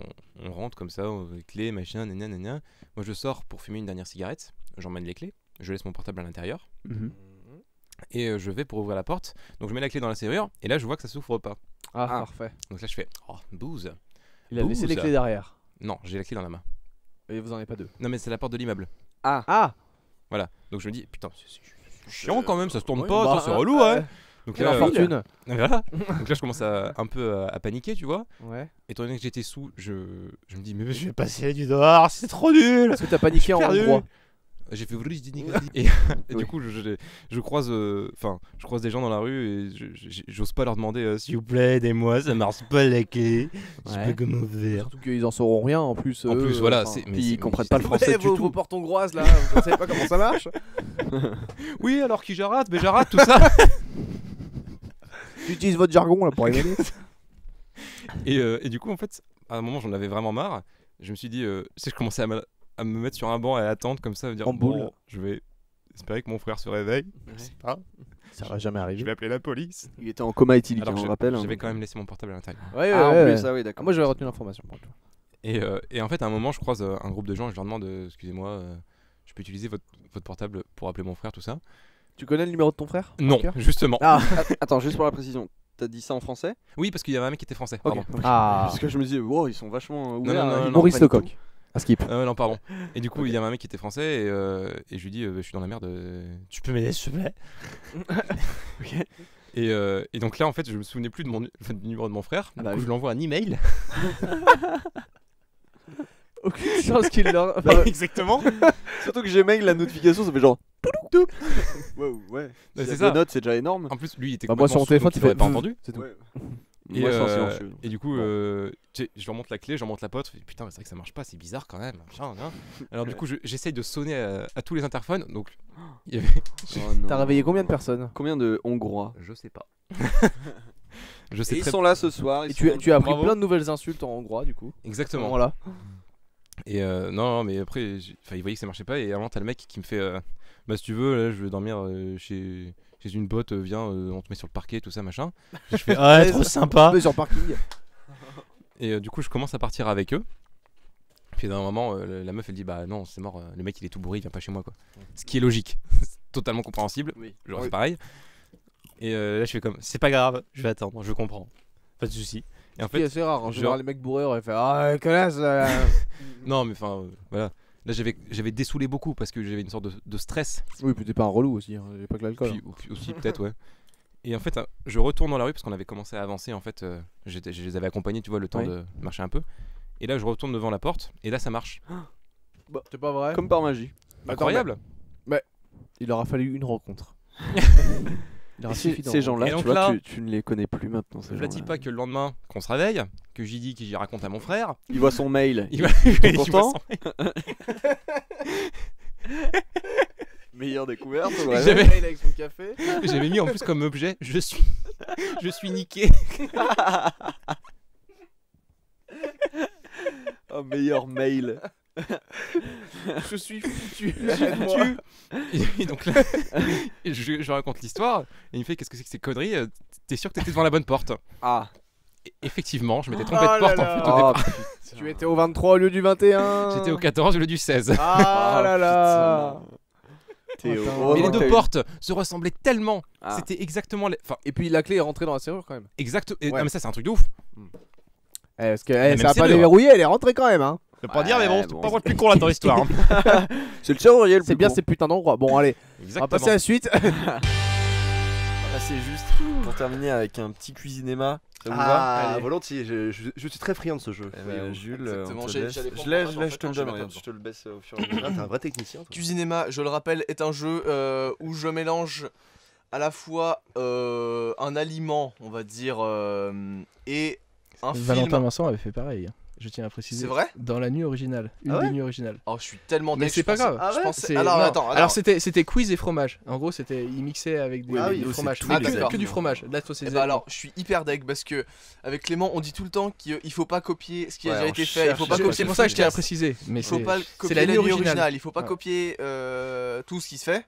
on rentre comme ça, clés, machin, nanana. Moi je sors pour fumer une dernière cigarette, j'emmène les clés, je laisse mon portable à l'intérieur. Et je vais pour ouvrir la porte, donc je mets la clé dans la serrure, et là je vois que ça s'ouvre pas. Ah, parfait. Donc là je fais, oh, bouse. Il a laissé les clés derrière. Non, j'ai la clé dans la main. Et vous en avez pas deux. Non mais c'est la porte de l'immeuble. Ah. Voilà, donc je me dis, putain, c'est chiant quand même, ça se tourne Oui, pas, bah, ça, c'est relou, ouais. Donc quelle fortune. Voilà. Donc là je commence un peu à paniquer, tu vois. Ouais. Étant donné que j'étais sous, je me dis, mais je vais passer du dehors, c'est trop nul. Est-ce que t'as paniqué en hongrois? J'ai fait et du coup je croise des gens dans la rue et j'ose pas leur demander s'il vous plaît aidez-moi, ça marche pas la clé, je sais pas comment faire. Surtout qu'ils en sauront rien en plus. En plus voilà, mais ils comprennent pas le français du tout. Vos portes hongroises là, vous savez pas comment ça marche? Oui, alors qui j'arrête, mais j'arrête tout ça. J'utilise votre jargon là pour rigoler. Et du coup en fait à un moment j'en avais vraiment marre. Je me suis dit je commençais à me mettre sur un banc et à attendre comme ça, à me dire en boule. Bon, je vais espérer que mon frère se réveille. Je sais pas. Ça va jamais arriver. Je vais appeler la police. Il était en coma éthylique, alors on rappelle. J'avais quand même laissé mon portable à l'intérieur. Ouais, oui, d'accord. Moi j'avais retenu l'information pour toi. Et en fait à un moment je croise un groupe de gens et je leur demande excusez-moi, je peux utiliser votre portable pour appeler mon frère, tout ça. Tu connais le numéro de ton frère? Non, justement. Attends, juste pour la précision. T'as dit ça en français? Oui, parce qu'il y avait un mec qui était français. Pardon. Okay. Parce que je me disais, wow, ils sont vachement ouverts. Non, Maurice Lecoq. À Skip. Non, pardon. Et du coup, il y avait un mec qui était français et je lui dis, je suis dans la merde, tu peux m'aider s'il te plaît? Ok. Et donc là, en fait, je me souvenais plus du numéro de mon frère. Du coup, je lui envoie un email. Aucune chance qu'il leur. Exactement. Surtout que Gmail, la notification, ça fait genre. Ouais. C'est ça. Note, c'est déjà énorme. En plus, lui, il était moi sur mon téléphone, il pas entendu. C'est tout. Et du coup, je lui remonte la clé, je remonte la porte. Putain, c'est vrai que ça marche pas, c'est bizarre quand même. Alors du coup, j'essaye de sonner à tous les interphones. Donc, il y avait. T'as réveillé combien de personnes? Combien de Hongrois? Je sais pas. Ils sont là ce soir. Et tu as appris plein de nouvelles insultes en hongrois du coup. Exactement. Voilà. Et non, mais après, il voyait que ça marchait pas. Et avant, t'as le mec qui me fait bah, si tu veux, là, je vais dormir chez une pote, viens, on te met sur le parquet, tout ça, machin. Et je fais ah, trop sympa. Sur le parking. Et du coup, je commence à partir avec eux. Puis d'un moment, la meuf elle dit bah non, c'est mort, le mec il est tout bourré, il vient pas chez moi quoi. Ce qui est logique, totalement compréhensible. Oui. J'aurais fait pareil. Et là, je fais comme c'est pas grave, je vais attendre, je comprends. Pas de soucis. Et en fait, c'est rare, en général, les mecs bourrés auraient fait ah, connasse. Non, mais enfin, voilà. Là, j'avais dessoulé beaucoup parce que j'avais une sorte de stress. Oui, puis t'es pas un relou aussi, hein. J'ai pas que l'alcool. Puis aussi, peut-être, ouais. Et en fait, je retourne dans la rue parce qu'on avait commencé à avancer. En fait, je les avais accompagnés, tu vois, le temps de marcher un peu. Et là, je retourne devant la porte et là, ça marche. Bah, c'est pas vrai. Comme par magie. Incroyable. Mais il aura fallu une rencontre. Ces gens-là, tu vois, tu ne les connais plus maintenant. Je ne dis pas que le lendemain qu'on se réveille, que j'y dis, que j'y raconte à mon frère. Il voit son mail. Il voit content. Meilleure découverte. J'avais mail avec son café. J'avais mis en plus comme objet, je suis niqué. Oh, meilleur mail. Je suis foutu. Et donc là, je raconte l'histoire et il me fait qu'est-ce que c'est que ces conneries, t'es sûr que t'étais devant la bonne porte? Ah. Et effectivement, je m'étais trompé de porte en fait au départ. Tu étais au 23 au lieu du 21. J'étais au 14 au lieu du 16. Ah là là. Mais les deux portes se ressemblaient tellement. C'était exactement et puis la clé est rentrée dans la serrure quand même. Exact. Non mais ça c'est un truc de ouf. Parce que ça a pas déverrouillé, elle est rentrée quand même hein. Je peux pas dire mais bon, c'est pas moi le plus con là dans l'histoire. C'est le serrurier le plus C'est bien con. ces putains d'endroits. Bon allez, on va passer à la suite. C'est juste pour terminer avec un petit cuisinéma. Ça vous va? va? Volontiers, je suis très friand de ce jeu. Jules, je te le donne, je te le baisse au fur et à mesure. T'es un vrai technicien. Cuisinéma, je le rappelle, est un jeu où je mélange à la fois un aliment, on va dire, et un film. Valentin Vincent avait fait pareil. Je tiens à préciser. C'est vrai? Dans la nuit originale. Une des nuits originales. Oh, je suis tellement Mais c'est pas grave. Je pensais... Alors c'était quiz et fromage. En gros, il mixait avec des fromages. Que du fromage. Là, toi, c'est alors, je suis hyper deg parce que avec Clément, on dit tout le temps qu'il faut pas copier ce qui a déjà été fait. Il faut pas copier. C'est pour ça que je tiens à préciser. Il faut pas copier la nuit originale. Il faut pas copier tout ce qui se fait.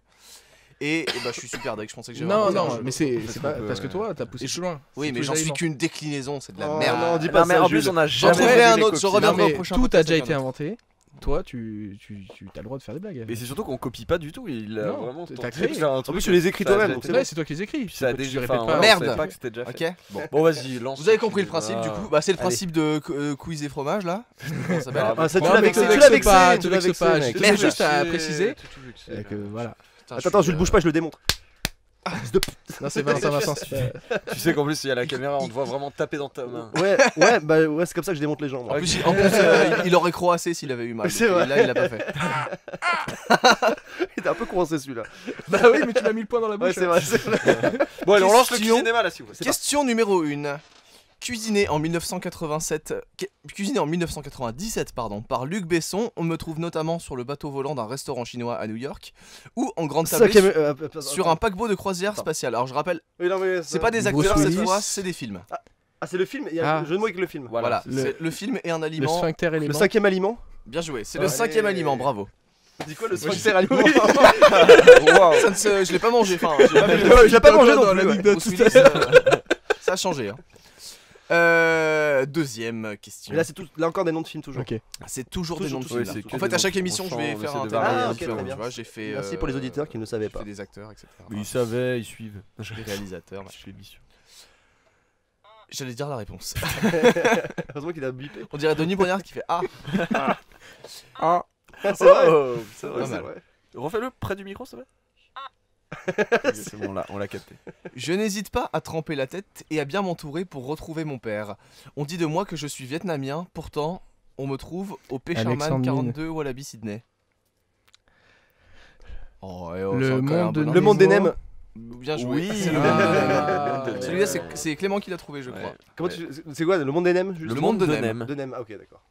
Et bah je suis super deg, je pensais que j'avais Non, mais c'est pas parce que toi t'as poussé plus loin. Oui, mais j'en suis qu'une déclinaison, c'est de la Oh, merde. non, dis pas ça, en plus on a jamais trouvé un autre, je reviendrai au prochain. Tout a déjà été inventé toi, tu as le droit de faire des blagues. Mais c'est surtout qu'on copie pas du tout. Il a Non, vraiment. t'as créé. En plus, tu les écris toi-même, donc c'est c'est toi qui les écris. Ça a Tu déjà répètes fait. pas. Merde. Pas que c'était déjà fait. Ok. Bon, vas-y, lance. Vous avez compris le principe Ah. du coup. Bah, c'est le Allez. principe de quiz et fromage là. Comment ça s'appelle Ah, ça, tu Non, l'as mais vexé, te tu l'as vexe vexé, pas, tu te l'as vexe vexé, pas. mec. Je tenais juste à Vexé, préciser tout vexé. que voilà. Putain, Attends, je le bouge pas, je le démonte. Non, c'est Vincent. Tu sais qu'en plus, il y a la caméra, on te voit vraiment taper dans ta main. Ouais, c'est comme ça que je démonte les gens. moi. En plus, il aurait croassé s'il avait eu mal. C'est vrai. Et là, il l'a pas fait. Il était un peu coincé celui-là. Bah oui, mais tu m'as mis le poing dans la bouche. Ouais, c'est vrai. Bon, allez, on lance le cinéma là, si vous voulez. Question numéro 1. Cuisiné en 1997 par Luc Besson, on me trouve notamment sur le bateau volant d'un restaurant chinois à New York ou en grande tablée sur un paquebot de croisière spatiale. Alors je rappelle, c'est pas des acteurs cette fois, c'est des films. Ah, c'est le film. Il y a un jeu de mots avec le film. Voilà, c'est le film et un aliment. Le sphincter élément. Le cinquième aliment. Bien joué, c'est le cinquième aliment, bravo. Dis quoi le sphincter aliment? Je l'ai pas mangé, enfin, je l'ai pas mangé non plus. L'anecdote, ça a changé. Hein. Deuxième question. Et là, c'est là encore des noms de films toujours. Ok. C'est toujours des noms de Ouais, films. c'est que En fait, des à chaque noms. émission, je vais faire un thème. Ah, ok, tu très bien. vois, j'ai fait. Merci pour les auditeurs qui ne savaient pas. J'ai fait des acteurs, etc. Mais ils savaient, ils suivent. Les réalisateurs. Je fais l'émission. J'allais dire la réponse. Heureusement qu'il a bipé. On dirait Denis Brognard qui fait Ah. Ah. C'est vrai. C'est vrai. Refais-le près du micro, ça va? C'est bon, là, on l'a capté. Je n'hésite pas à tremper la tête et à bien m'entourer pour retrouver mon père. On dit de moi que je suis vietnamien, pourtant on me trouve au Pêcherman Alexandre 42 Wallaby Sydney. Le monde des nems. Bien joué. Oui, c'est le monde de Nem. Celui-là, c'est Clément qui l'a trouvé, je crois. Comment c'est quoi le monde des nems? Le monde de Nem. De nems. Ah, ok, d'accord.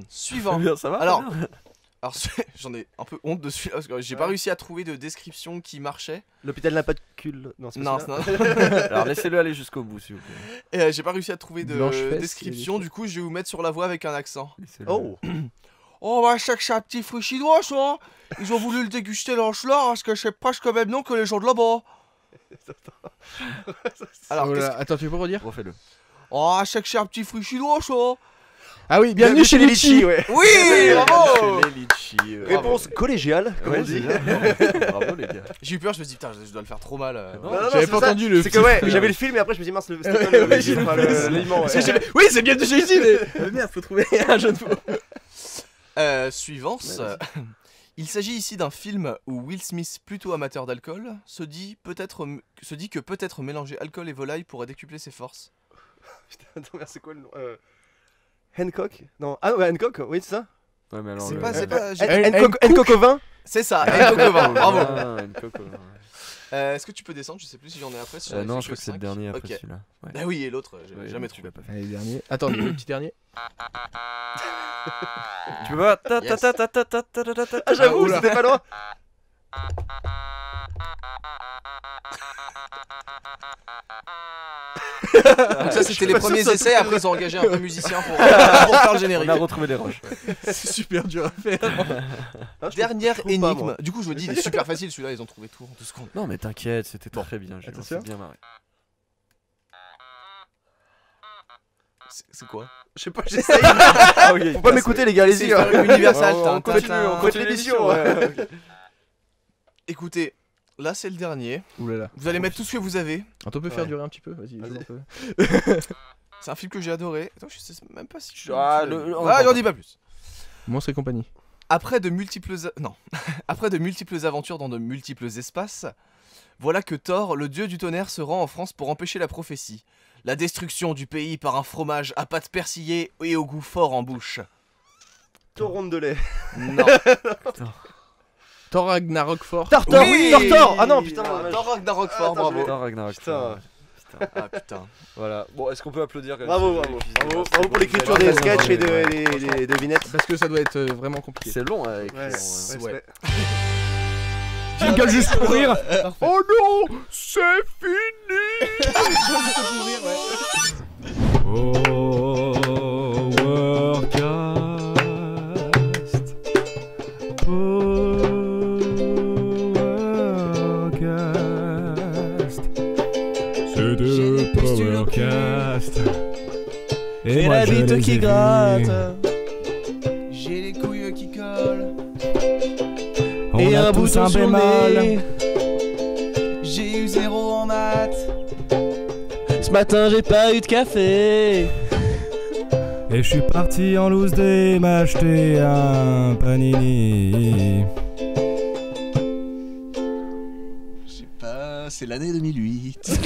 Suivant. Bien, ça va? Alors j'en ai un peu honte de celui-là parce que j'ai pas réussi à trouver de description qui marchait. L'hôpital n'a pas de cul. Non, c'est Non, pas Alors laissez-le aller jusqu'au bout, s'il vous plaît. Et j'ai pas réussi à trouver de Blanche-Fesse, description, du coup je vais vous mettre sur la voix avec un accent. Oh. Oh bah c'est un petit fruit chinois ça. Ils ont voulu le déguster dans là parce que c'est presque même nom que les gens de là-bas. Alors attends, tu peux redire? Refais-le. Oh c'est un petit fruit chinois ça. Ah oui, bienvenue chez les Litchi. Ouais. Oui, bravo. Chez les Litchi. Réponse collégiale. Ouais, bravo les gars. J'ai eu peur, je me suis dit putain je dois le faire trop mal. J'avais pas entendu le. C'est que ouais, j'avais le film et après je me dis mince, c'était pas l'aliment. Oui, c'est bien de chez ici, mais merde, faut trouver un jeu de mots. Suivance. Il s'agit ici d'un film où Will Smith, plutôt amateur d'alcool, se dit que peut-être mélanger alcool et volaille pourrait décupler ses forces. Putain, attends, c'est quoi le nom? Hancock? Non. Ah ouais, Hancock, oui, c'est ça? Ouais, mais alors. Hancock au vin? C'est ça, Hancock au vin, bravo. Hancock au vin. Est-ce que tu peux descendre? Je sais plus si j'en ai après. Si non, je crois que c'est le dernier après okay. celui-là. Ouais. Bah oui, et l'autre, j'ai jamais trouvé. Allez, le dernier. Attends, le petit dernier. Tu peux pas. Ah, j'avoue, c'était pas loin. Donc ça c'était les premiers essais, après ils ont engagé un vrai musicien pour faire le générique. On a retrouvé les roches. C'est super dur à faire. Dernière énigme. Du coup je me dis il est super facile celui-là, ils ont trouvé tout en 2 secondes. Non mais t'inquiète, c'était très bien. J'ai bien marré. C'est quoi? Je sais pas, j'essaye. Faut pas m'écouter les gars, allez-y. Universal, on continue l'émission. Écoutez, là c'est le dernier. Oulala. Vous allez mettre tout ce que vous avez. On peut faire durer un petit peu, vas-y. C'est un film que j'ai adoré. Attends, je sais même pas si je. j'en dis pas plus. Monstre et compagnie. Après de multiples aventures dans de multiples espaces, voilà que Thor, le dieu du tonnerre, se rend en France pour empêcher la prophétie. La destruction du pays par un fromage à pâte persillée et au goût fort en bouche. Torrente de lait. Non. Thor Ragnarok Fort. Thor, oui, Thor. Ah non, putain. Thor Ragnarok Fort, bravo. Thor Ragnarok. Putain. Ah putain. Voilà. Bon, est-ce qu'on peut applaudir? Bravo pour l'écriture des sketchs et des vignettes. Parce que ça doit être vraiment compliqué. C'est long à écrire. Ouais. Jingle juste pour rire. Oh non, c'est fini. Oh, Warcast. C'est de Powercast. Et la bite qui gratte. J'ai un tous bouton un sur le bémol. nez. J'ai eu 0 en maths. Ce matin j'ai pas eu de café. Et je suis parti en loose day m'acheter un panini. Je sais pas, c'est l'année 2008.